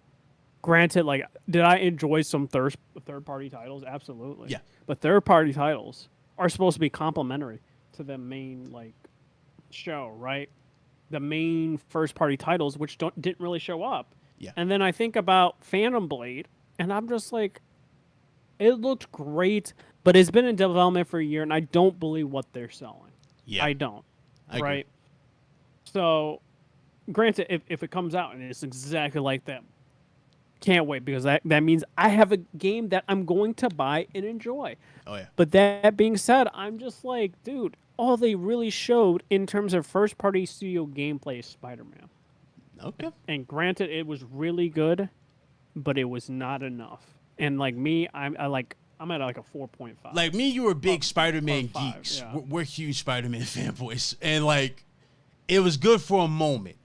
Granted, like, did I enjoy some third-party titles? Absolutely. Yeah. But third-party titles are supposed to be complementary to the main, like, show, right? The main first-party titles, which didn't really show up. Yeah. And then I think about Phantom Blade. And I'm just like, it looked great. But it's been in development for a year. And I don't believe what they're selling. Yeah. I don't. Right. So, granted, if it comes out and it's exactly like that, can't wait because that means I have a game that I'm going to buy and enjoy. Oh, yeah. But that being said, I'm just like, dude, all they really showed in terms of first-party studio gameplay is Spider-Man. Okay. And granted, it was really good, but it was not enough. And like me, I'm at like a 4.5. Like me, you were big Spider-Man geeks. Yeah. We're huge Spider-Man fanboys. And like, it was good for a moment.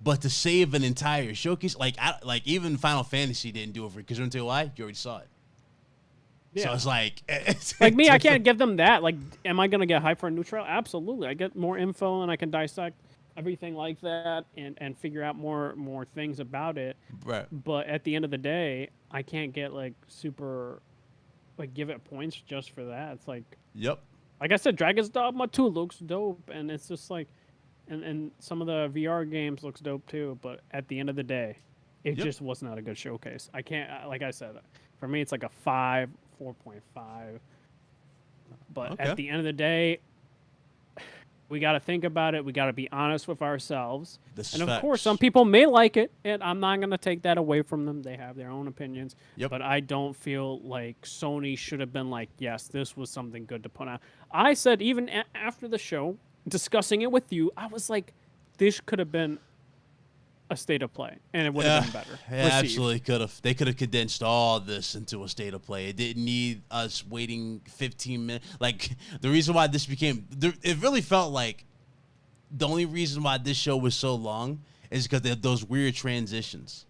But to save an entire showcase, like even Final Fantasy didn't do it for you. Because you want to tell you why? You already saw it. Yeah. So it's like... like me, I can't give them that. Like, am I going to get hyped for a new trailer? Absolutely. I get more info and I can dissect everything like that and figure out more things about it. Right. But at the end of the day, I can't get like super... like give it points just for that. It's like, yep. Like I said, Dragon's Dogma 2 looks dope, and it's just like, and some of the VR games looks dope too. But at the end of the day, it just was not a good showcase. I can't, like I said, for me it's like a 5, 4.5. But at the end of the day, we got to think about it. We got to be honest with ourselves. And of course, some people may like it, and I'm not going to take that away from them. They have their own opinions. Yep. But I don't feel like Sony should have been like, yes, this was something good to put out. I said, even after the show, discussing it with you, I was like, this could have been a state of play, and it would have been better. Yeah, absolutely could have. They could have condensed all this into a state of play. It didn't need us waiting 15 minutes. Like, the reason why this became... it really felt like the only reason why this show was so long is because they had those weird transitions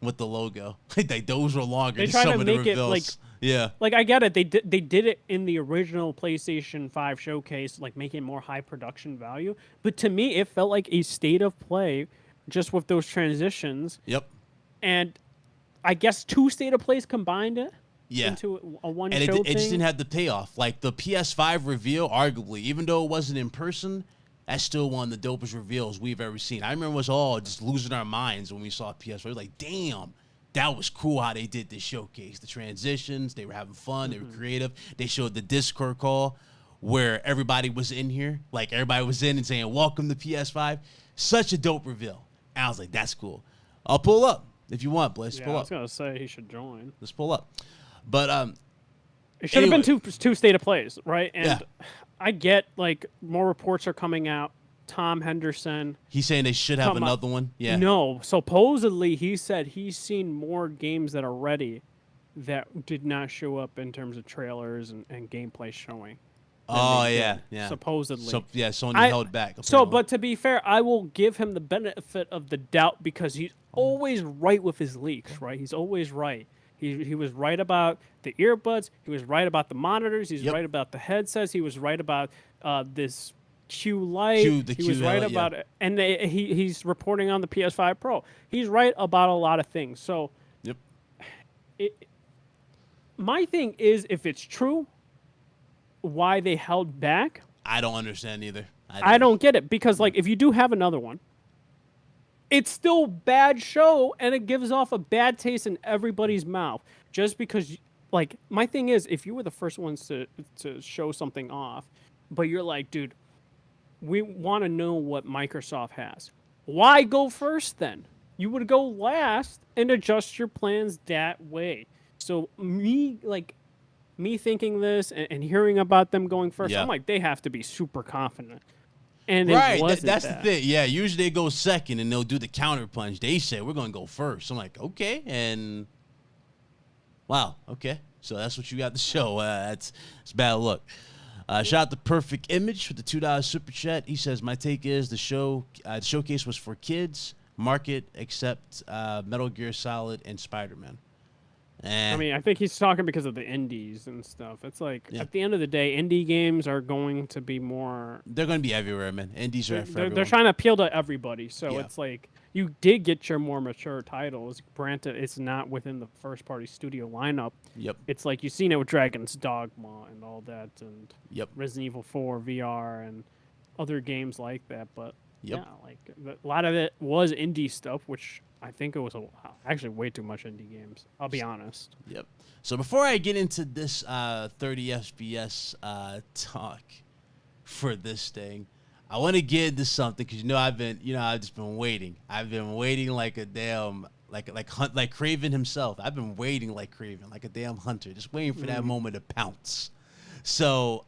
with the logo. Like, those were longer than some of the reveals. Like, yeah. Like, I get it. They did it in the original PlayStation 5 showcase, like, making more high production value. But to me, it felt like a state of play just with those transitions. Yep. And I guess 2 state of plays combined it into a one and show it just didn't have the payoff. Like the PS5 reveal, arguably, even though it wasn't in person, that's still one of the dopest reveals we've ever seen. I remember us all just losing our minds when we saw PS5. We were like, damn, that was cool how they did this showcase. The transitions, they were having fun, they were creative. They showed the Discord call where everybody was in here. Like everybody was in and saying, welcome to PS5. Such a dope reveal. And I was like, that's cool. I'll pull up if you want, Blaze. Yeah, pull up. I was going to say he should join. Let's pull up. But it should have been two state of plays, right? And I get, like, more reports are coming out. Tom Henderson. He's saying they should have another one? Yeah. No. Supposedly, he said he's seen more games that are ready that did not show up in terms of trailers and gameplay showing. Oh, yeah. Supposedly. So, yeah, Sony held back. Apparently. So, but to be fair, I will give him the benefit of the doubt because always right with his leaks, right? He's always right. He was right about the earbuds. He was right about the monitors. He's right about the headsets. He was right about this Q Lite. He was right about it. And he's reporting on the PS5 Pro. He's right about a lot of things. So my thing is, if it's true, why they held back? I don't understand either. I don't get it, because like if you do have another one, it's still bad show, and it gives off a bad taste in everybody's mouth. Just because, like, my thing is, if you were the first ones to show something off, but you're like, dude, we want to know what Microsoft has. Why go first then? You would go last and adjust your plans that way. So me thinking this and hearing about them going first, I'm like, they have to be super confident. And right, that's the thing. Yeah, usually they go second and they'll do the counter punch. They say we're going to go first. I'm like, okay, and wow, okay. So that's what you got to show. It's bad luck. Shout out to Perfect Image for the $2 super chat. He says, my take is the showcase was for kids. Market except Metal Gear Solid and Spider-Man. I mean, I think he's talking because of the indies and stuff. It's like, at the end of the day, indie games are going to be more... They're going to be everywhere, man. Indies are for everyone. They're trying to appeal to everybody. So it's like, you did get your more mature titles. Granted, it's not within the first-party studio lineup. Yep. It's like, you've seen it with Dragon's Dogma and all that, and Resident Evil 4 VR and other games like that. But, yeah, like, a lot of it was indie stuff, which... I think it was actually way too much indie games. I'll be honest. Yep. So before I get into this 30 FPS talk for this thing, I want to get into something because I've just been waiting. I've been waiting like a damn like Craven himself. I've been waiting like Craven, like a damn hunter, just waiting for that moment to pounce. So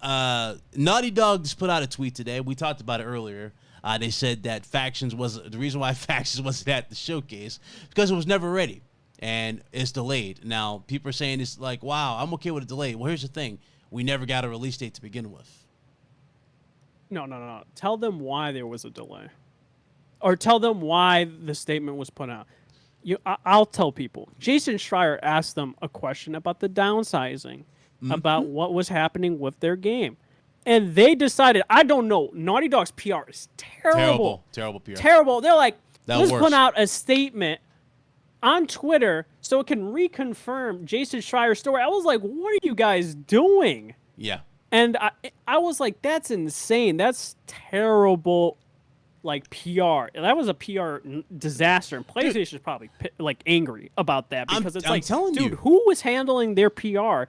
Naughty Dog just put out a tweet today. We talked about it earlier. They said that the reason why Factions wasn't at the showcase because it was never ready and it's delayed. Now, people are saying it's like, wow, I'm okay with a delay. Well, here's the thing. We never got a release date to begin with. No. Tell them why there was a delay. Or tell them why the statement was put out. I'll tell people. Jason Schreier asked them a question about the downsizing, about what was happening with their game. And they decided, I don't know, Naughty Dog's PR is terrible. Terrible PR. Terrible. They're like, let's put out a statement on Twitter so it can reconfirm Jason Schreier's story. I was like, what are you guys doing? Yeah. And I was like, that's insane. That's terrible, like, PR. And that was a PR disaster. And PlayStation's probably, like, angry about that. Because it's like, dude, who was handling their PR?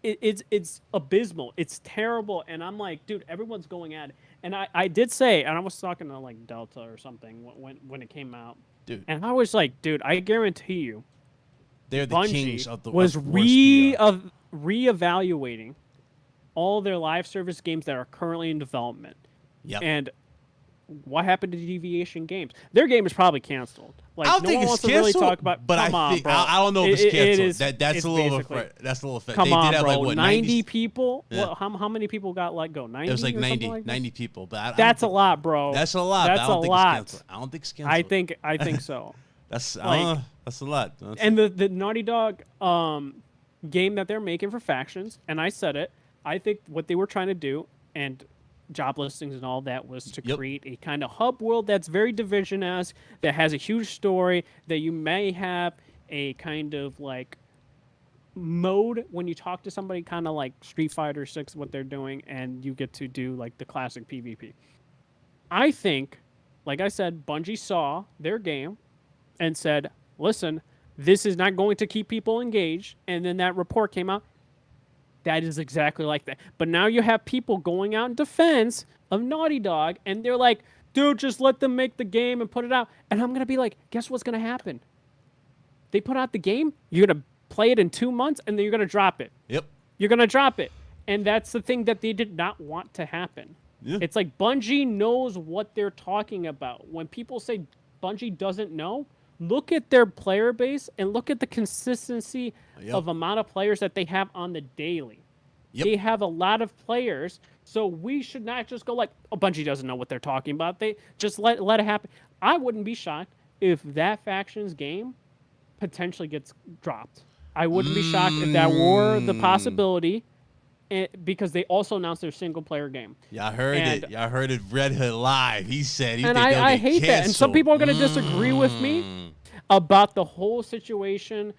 It's abysmal. It's terrible. And I'm like, dude, everyone's going at it. And I did say, and I was talking to like Delta or something when it came out. Dude. And I was like, dude, I guarantee you, they're the kings of the was reevaluating all their live service games that are currently in development. Yep. And what happened to Deviation Games? Their game is probably canceled. Like, I don't think it's canceled, really talk about, but I don't know if it's canceled. That's a little offensive. Come on, bro. Like, 90 people? Yeah. Well, how many people got let go? 90 It was like 90, like 90 people. But that's a lot, bro. That's a lot. That's a lot. I don't think it's canceled. I think so. That's a lot. And the Naughty Dog game that they're making for Factions, and I said it, I think what they were trying to do, and job listings and all that, was to create a kind of hub world that's very Division-esque, that has a huge story, that you may have a kind of like mode when you talk to somebody, kind of like Street Fighter 6, what they're doing, and you get to do like the classic PvP. I think, like I said, Bungie saw their game and said, listen, this is not going to keep people engaged, and then that report came out. That is exactly like that. But now you have people going out in defense of Naughty Dog, and they're like, dude, just let them make the game and put it out. And I'm going to be like, guess what's going to happen? They put out the game, you're going to play it in 2 months, and then you're going to drop it. Yep. You're going to drop it. And that's the thing that they did not want to happen. Yeah. It's like Bungie knows what they're talking about. When people say Bungie doesn't know, look at their player base and look at the consistency of amount of players that they have on the daily. They have a lot of players, so we should not just go like, oh, Bungie doesn't know what they're talking about. They just let it happen. I wouldn't be shocked if that factions game potentially gets dropped. I wouldn't be shocked if that were the possibility, because they also announced their single player game. Y'all heard it. Y'all heard it. Red Hood live. He said, and I hate canceled. that. And some people are going to disagree with me about the whole situation,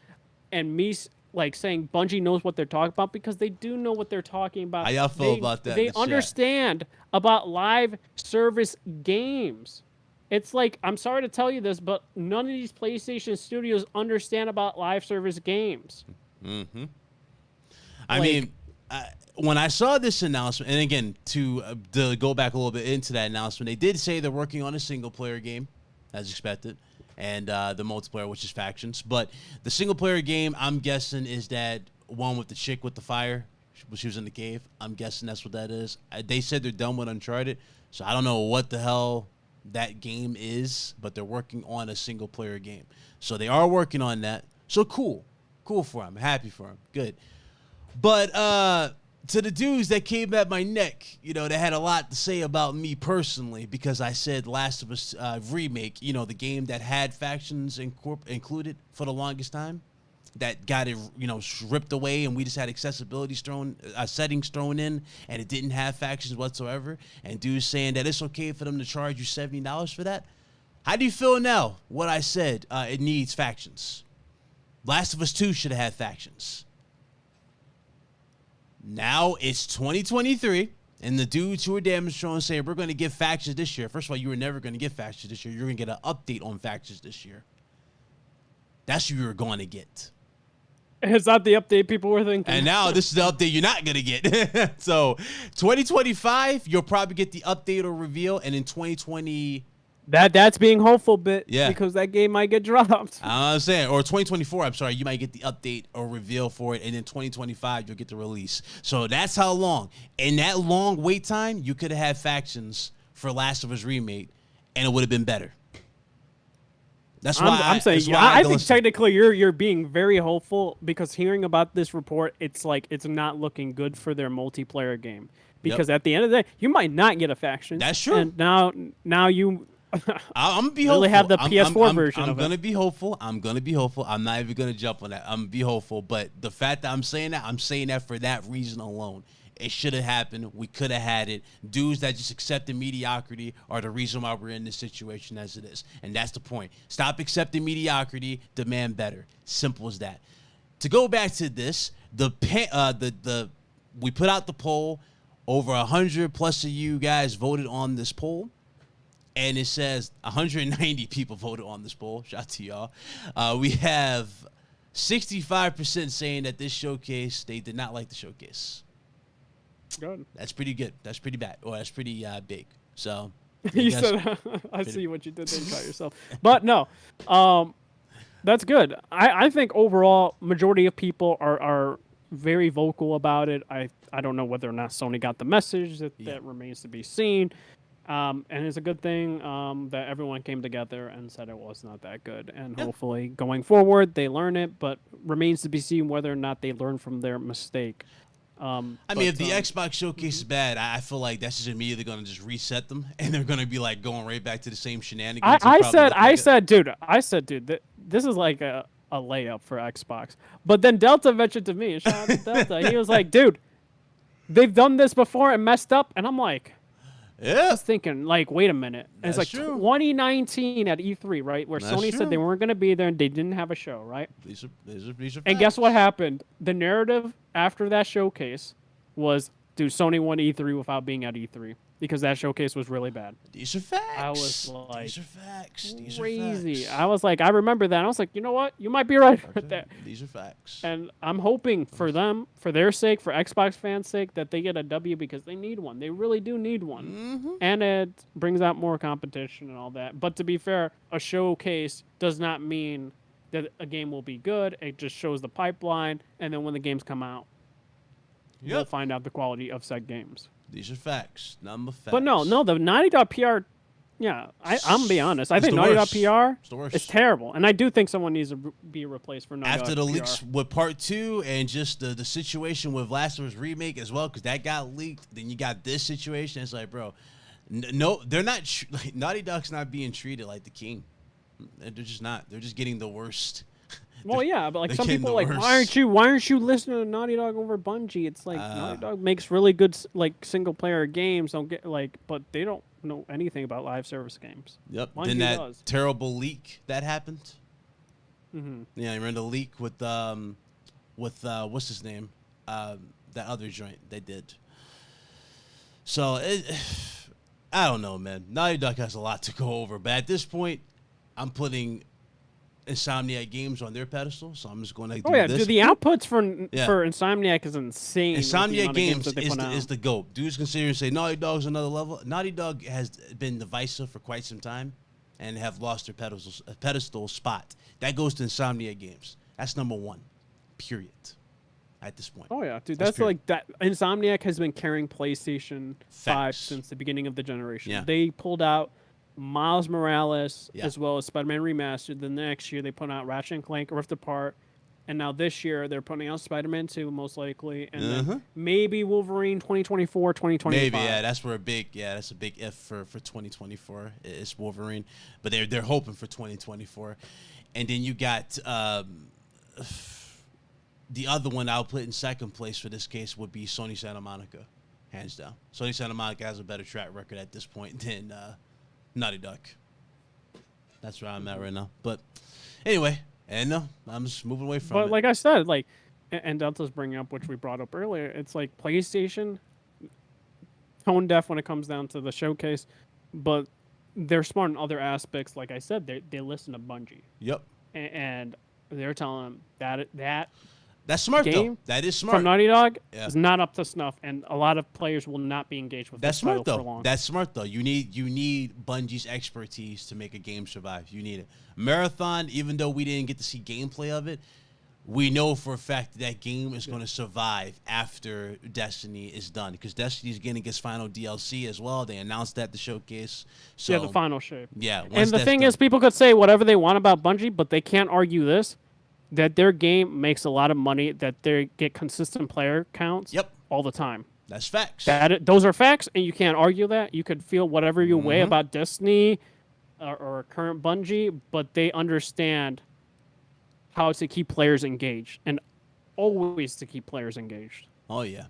and me like saying Bungie knows what they're talking about, because they do know what they're talking about. How y'all feel about that? They understand about live service games. It's like, I'm sorry to tell you this, but none of these PlayStation studios understand about live service games. Mm-hmm. I mean, when I saw this announcement, and again, to go back a little bit into that announcement, they did say they're working on a single-player game, as expected, and the multiplayer, which is factions. But the single-player game, I'm guessing, is that one with the chick with the fire. She was in the cave. I'm guessing that's what that is. They said they're done with Uncharted, so I don't know what the hell that game is, but they're working on a single-player game. So they are working on that. So cool. Cool for them. Happy for them. Good. But to the dudes that came at my neck, you know, they had a lot to say about me personally, because I said Last of Us Remake, you know, the game that had factions included for the longest time, that got it, you know, ripped away, and we just had accessibility settings thrown in, and it didn't have factions whatsoever. And dudes saying that it's okay for them to charge you $70 for that. How do you feel now? What I said, it needs factions. Last of Us 2 should have had factions. Now it's 2023, and the dudes who are demonstrating saying we're going to get factions this year. First of all, you were never going to get factions this year. You're going to get an update on factions this year. That's what you were going to get. Is that the update people were thinking? And now this is the update you're not going to get. So 2025, you'll probably get the update or reveal, and in 2020... That's being hopeful, yeah, because that game might get dropped. I'm saying, or 2024, I'm sorry, you might get the update or reveal for it, and in 2025, you'll get the release. So that's how long. In that long wait time, you could have had factions for Last of Us Remake, and it would have been better. That's why I'm saying, I think technically you're being very hopeful, because hearing about this report, it's like it's not looking good for their multiplayer game. Because at the end of the day, you might not get a faction. That's true. And now you... I'm gonna be hopeful. Really have the PS4 version of it. I'm gonna be hopeful. I'm gonna be hopeful. I'm not even gonna jump on that. I'm gonna be hopeful. But the fact that I'm saying that for that reason alone. It should have happened. We could have had it. Dudes that just accepted mediocrity are the reason why we're in this situation as it is. And that's the point. Stop accepting mediocrity. Demand better. Simple as that. To go back to this, we put out the poll. Over 100 plus of you guys voted on this poll. And it says 190 people voted on this poll. Shout out to y'all. We have 65% saying that this showcase, they did not like the showcase. Good. That's pretty good. That's pretty bad. Or that's pretty big. So you said, I see what you did there. You caught yourself. But no, that's good. I think overall, majority of people are very vocal about it. I don't know whether or not Sony got the message. That remains to be seen. And it's a good thing that everyone came together and said it was not that good. And hopefully going forward, they learn it, but remains to be seen whether or not they learn from their mistake. I mean, if the Xbox showcase is bad, I feel like that's just immediately going to just reset them, and they're going to be like going right back to the same shenanigans. I said, dude, this is like a layup for Xbox. But then Delta mentioned to me, shout out to Delta, he was like, dude, they've done this before and messed up, and I'm like, I was thinking, like, wait a minute. And it's like true. 2019 at E3, right? Where Sony said they weren't going to be there and they didn't have a show, right? These are and guess what happened? The narrative after that showcase was, dude, Sony won E3 without being at E3 because that showcase was really bad. These are facts. I was like, these are facts. These crazy. Are facts. I was like, I remember that. I was like, you know what? You might be right with that. These are facts. And I'm hoping for them, for their sake, for Xbox fans' sake, that they get a W because they need one. They really do need one. Mm-hmm. And it brings out more competition and all that. But to be fair, a showcase does not mean that a game will be good. It just shows the pipeline. And then when the games come out, we'll find out the quality of said games. These are facts. Number facts. But no, the Naughty Dog PR, I'm going to be honest. I think Naughty Dog PR is terrible. And I do think someone needs to be replaced for Naughty Dog After the PR. leaks with Part 2 and just the situation with Last of Us Remake as well, because that got leaked, then you got this situation. It's like, bro, no, they're not, Naughty Dog's not being treated like the king. They're just not. They're just getting the worst. Well, yeah, but like some getting people the are like, worst. why aren't you listening to Naughty Dog over Bungie? It's like Naughty Dog makes really good like single player games. Don't get like, but they don't know anything about live service games. Yep. Bungie Then that does. terrible leak that happened. Mm-hmm. Yeah, you remember the leak with what's his name? That other joint they did. So I don't know, man. Naughty Dog has a lot to go over, but at this point, I'm putting Insomniac Games on their pedestal, so I'm just going to do this. Dude, the outputs for Insomniac is insane. Insomniac Games is the GOAT. Dudes can sit here and say Naughty Dog's another level. Naughty Dog has been divisive for quite some time and have lost their pedestal spot. That goes to Insomniac Games. That's number one, period, at this point. Oh, yeah, dude. That's like that. Insomniac has been carrying PlayStation 5 Facts. since the beginning of the generation. Yeah. They pulled out Miles Morales Yeah. as well as Spider-Man Remastered. The next year, they put out Ratchet & Clank Rift Apart. And now this year, they're putting out Spider-Man 2, most likely. And then maybe Wolverine 2024, 2025. Maybe, yeah. That's a big if for 2024. It's Wolverine. But they're hoping for 2024. And then you got the other one I'll put in second place for this case would be Sony Santa Monica, hands down. Sony Santa Monica has a better track record at this point than Naughty Dog. That's where I'm at right now. But anyway, and no, I'm just moving away from it. But like I said, like, and Delta's bringing up, which we brought up earlier, it's like PlayStation, tone deaf when it comes down to the showcase, but they're smart in other aspects. Like I said, they listen to Bungie. Yep. And they're telling them that's smart, game though. That is smart. from Naughty Dog is not up to snuff, and a lot of players will not be engaged with That's this title smart, for though. long. That's smart, though. You need Bungie's expertise to make a game survive. You need it. Marathon, even though we didn't get to see gameplay of it, we know for a fact that game is going to survive after Destiny is done, because Destiny is getting its final DLC as well. They announced that at the showcase. So, yeah, the final shape. Yeah. And the thing is, people could say whatever they want about Bungie, but they can't argue this, that their game makes a lot of money, that they get consistent player counts all the time. That's facts. Those are facts, and you can't argue that. You could feel whatever you weigh about Destiny or current Bungie, but they understand how to keep players engaged, and always to keep players engaged. Oh, yeah.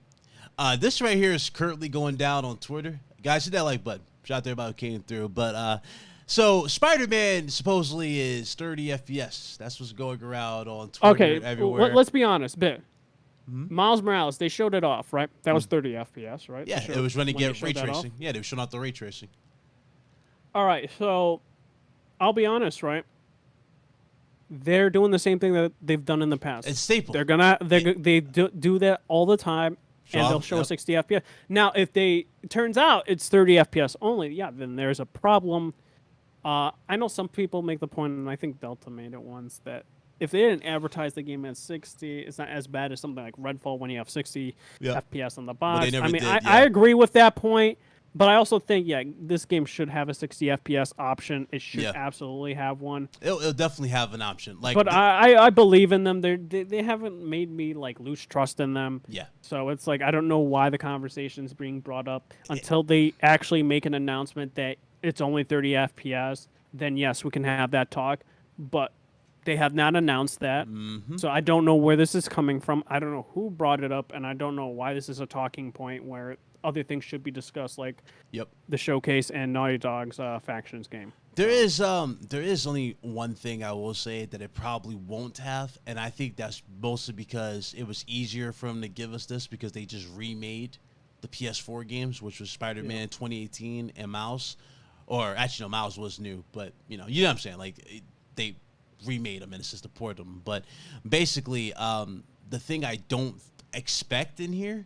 This right here is currently going down on Twitter. Guys, hit that like button. Shout out to everybody who came through. But so Spider-Man supposedly is 30 FPS. That's what's going around on Twitter everywhere. Let's be honest. Miles Morales, they showed it off, right? That was 30 FPS, right? Yeah, it was when they get ray tracing. Yeah, they were showing off the ray tracing. All right, so I'll be honest, right? They're doing the same thing that they've done in the past. It's staple. They do that all the time, and they'll show 60 FPS. Now, if it turns out it's 30 FPS only, yeah, then there's a problem. I know some people make the point, and I think Delta made it once, that if they didn't advertise the game at 60, it's not as bad as something like Redfall when you have 60 FPS on the box. I agree with that point. But I also think, this game should have a 60 FPS option. It should absolutely have one. It'll definitely have an option. But I believe in them. They haven't made me lose trust in them. Yeah. So it's I don't know why the conversation's being brought up until they actually make an announcement that it's only 30 FPS. Then yes, we can have that talk. But they have not announced that. So I don't know where this is coming from. I don't know who brought it up, and I don't know why this is a talking point where other things should be discussed, like the showcase and Naughty Dog's Factions game. There is only one thing I will say that it probably won't have, and I think that's mostly because it was easier for them to give us this because they just remade the PS4 games, which was Spider-Man 2018 and Miles. Or actually, no, Miles was new, but you know what I'm saying? They remade them and it's just to port them. But basically, the thing I don't expect in here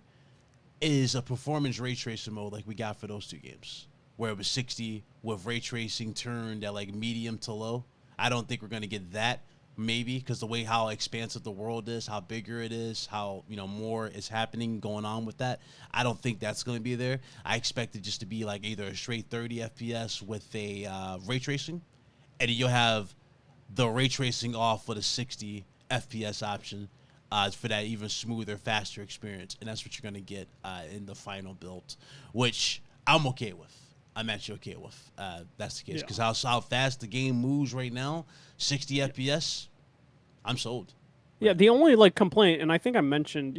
is a performance ray tracing mode like we got for those two games, where it was 60 with ray tracing turned at medium to low. I don't think we're going to get that, maybe, because the way how expansive the world is, how bigger it is, how more is happening going on with that. I don't think that's going to be there. I expect it just to be either a straight 30 FPS with a ray tracing, and then you'll have the ray tracing off with a 60 FPS option. For that even smoother, faster experience. And that's what you're going to get in the final build, which I'm okay with. I'm actually okay with that's the case because how fast the game moves right now, 60 FPS, I'm sold. Yeah, the only like complaint, and I think I mentioned,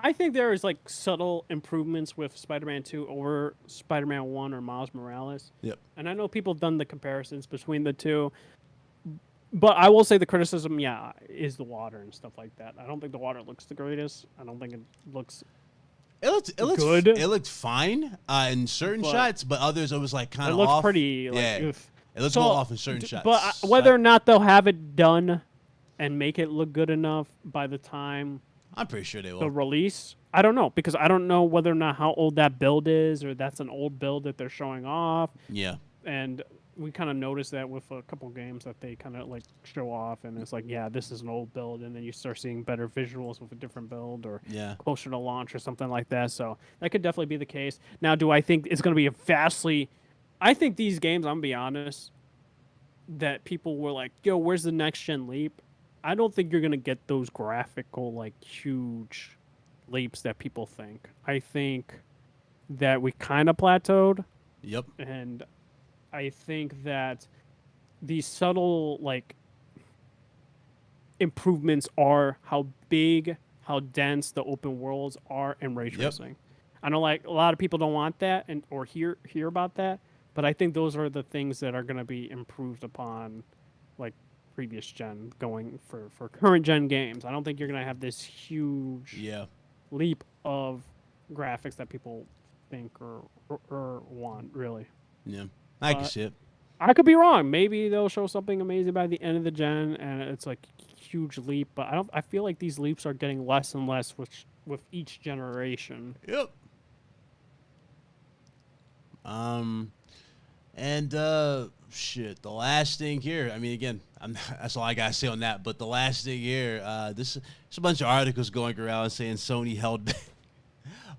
I think there is like subtle improvements with Spider-Man 2 over Spider-Man 1 or Miles Morales. Yep. And I know people have done the comparisons between the two, but I will say the criticism, is the water and stuff like that. I don't think the water looks the greatest. I don't think it looks. It looked good. It looked fine in certain shots, but others it was like kind of off. It looked pretty. Like, it looked a little off in certain shots. But whether or not they'll have it done and make it look good enough by the time I'm pretty sure they will. the release, I don't know, because I don't know whether or not how old that build is, or that's an old build that they're showing off. Yeah. And we kind of noticed that with a couple games that they kind of like show off, and it's like, this is an old build, and then you start seeing better visuals with a different build, or closer to launch or something like that. So that could definitely be the case. Now, do I think it's going to be a vastly? I think these games, I'm gonna be honest, that people were like, "Yo, where's the next gen leap?" I don't think you're gonna get those graphical like huge leaps that people think. I think that we kind of plateaued. Yep. And I think that these subtle like improvements are how big, how dense the open worlds are in ray tracing. I know like a lot of people don't want that or hear about that, but I think those are the things that are going to be improved upon, like previous gen going for current gen games. I don't think you're going to have this huge leap of graphics that people think or want, really. Yeah, I can see it. I could be wrong. Maybe they'll show something amazing by the end of the gen, and it's like huge leap. But I feel like these leaps are getting less and less with each generation. Yep. Shit. The last thing here. I mean, again, that's all I gotta say on that. But the last thing here. There's a bunch of articles going around saying Sony held back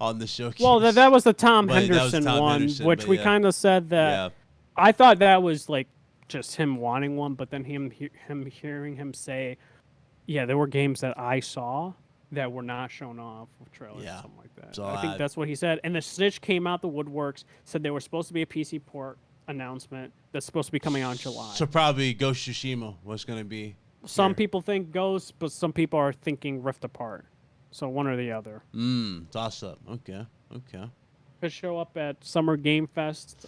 on the showcase. Well, that was the Tom Henderson one, which we kind of said that. Yeah. I thought that was like just him wanting one, but then him hearing him say, there were games that I saw that were not shown off with trailers or something like that. So I think that's what he said. And the Snitch came out the woodworks, said they were supposed to be a PC port announcement that's supposed to be coming out in July. So probably Ghost Tsushima was going to be. Some people think Ghost, but some people are thinking Rift Apart. So one or the other. Toss up. Okay. Could show up at Summer Game Fest.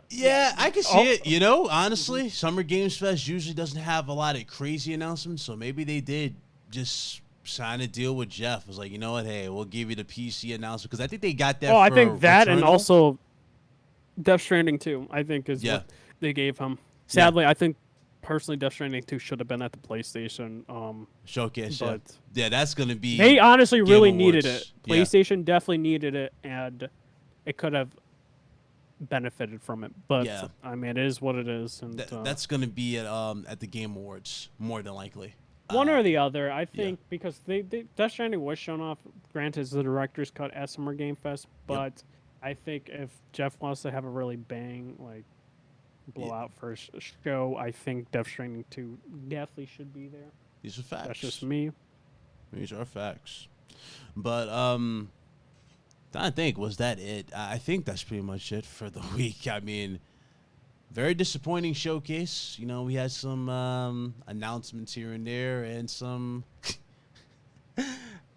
I can see it. You know, honestly, Summer Games Fest usually doesn't have a lot of crazy announcements, so maybe they did just sign a deal with Jeff. It was like, you know what, hey, we'll give you the PC announcement, because I think they got that. I think that Returnal. And also Death Stranding 2, I think, is what they gave him. Sadly, I think personally Death Stranding 2 should have been at the PlayStation showcase. But that's going to be. They honestly really needed it. PlayStation definitely needed it, and it could have benefited from it, but I mean, it is what it is, and that's going to be at the Game Awards more than likely. One or the other, I think, because they Death Stranding was shown off. Granted, it's the director's cut at Summer Game Fest, but I think if Jeff wants to have a really blowout first show, I think Death Stranding 2 definitely should be there. These are facts. That's just me. These are facts, but I think, was that it? I think that's pretty much it for the week. I mean, very disappointing showcase. You know, we had some announcements here and there, and some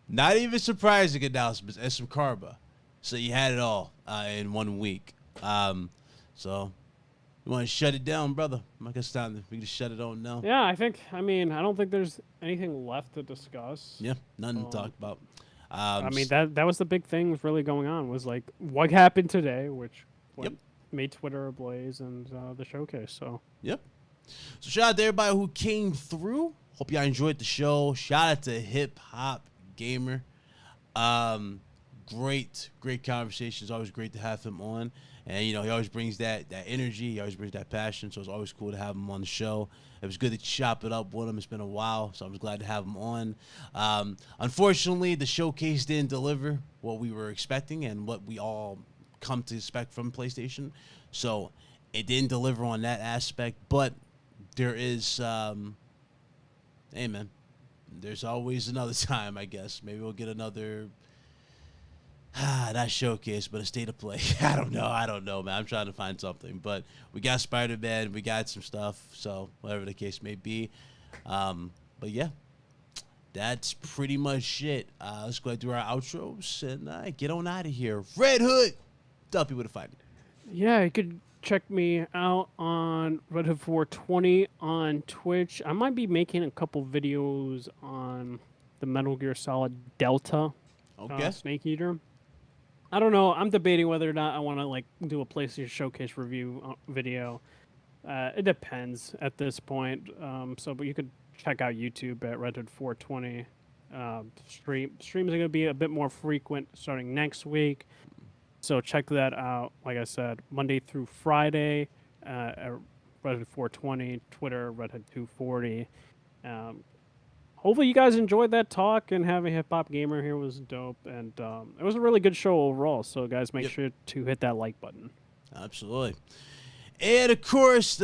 not even surprising announcements, and some Cobra. So you had it all in 1 week. So you want to shut it down, brother? I guess time we can just shut it on now. Yeah, I don't think there's anything left to discuss. Yeah, nothing to talk about. I mean, that was the big thing was really going on, was like what happened today, which made Twitter ablaze, and the showcase. So So shout out to everybody who came through. Hope y'all enjoyed the show. Shout out to HipHopGamer. Great conversations. Always great to have him on. And, you know, he always brings that energy. He always brings that passion. So it's always cool to have him on the show. It was good to chop it up with him. It's been a while, so I was glad to have him on. Unfortunately, the showcase didn't deliver what we were expecting and what we all come to expect from PlayStation. So it didn't deliver on that aspect. But there is, hey, man, there's always another time, I guess. Maybe we'll get another not showcase, but a state of play. I don't know, man. I'm trying to find something, but we got Spider-Man, we got some stuff, so whatever the case may be. But yeah, that's pretty much it. Let's go ahead and do our outros and get on out of here. Red Hood, tell people to find it. Yeah, you could check me out on Red Hood 420 on Twitch. I might be making a couple videos on the Metal Gear Solid Delta Snake Eater. I don't know. I'm debating whether or not I want to like do a PlayStation Showcase review video. It depends at this point. But you could check out YouTube at Red Hood 420. Streams are going to be a bit more frequent starting next week. So check that out. Like I said, Monday through Friday at Red Hood 420, Twitter, Red Hood 240. Hopefully you guys enjoyed that talk, and having HipHopGamer here was dope. And it was a really good show overall. So guys, make sure to hit that like button. Absolutely. And of course,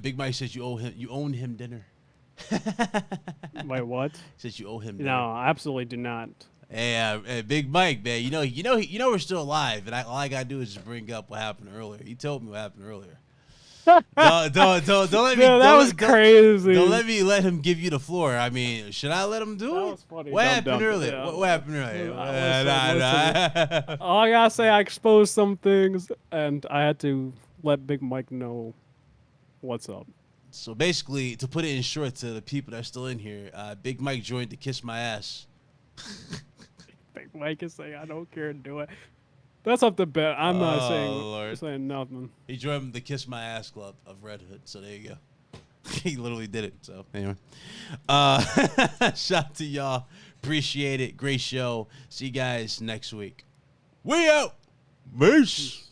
Big Mike says you own him dinner. Wait, what? Says you owe him dinner. No, I absolutely do not. Hey, Big Mike, man. You know we're still alive, and all I gotta do is just bring up what happened earlier. He told me what happened earlier. Don't let me. That was crazy. Don't let him give you the floor. I mean, should I let him do that it? Was funny. What happened earlier? Yeah. What happened earlier? Listen. All I gotta say, I exposed some things, and I had to let Big Mike know what's up. So basically, to put it in short to the people that are still in here, Big Mike joined to kiss my ass. Big Mike is saying, I don't care, do it. That's off the bet. I'm not saying nothing. He joined the Kiss My Ass Club of Red Hood, so there you go. He literally did it, so anyway. Shout out to y'all. Appreciate it. Great show. See you guys next week. We out. Peace.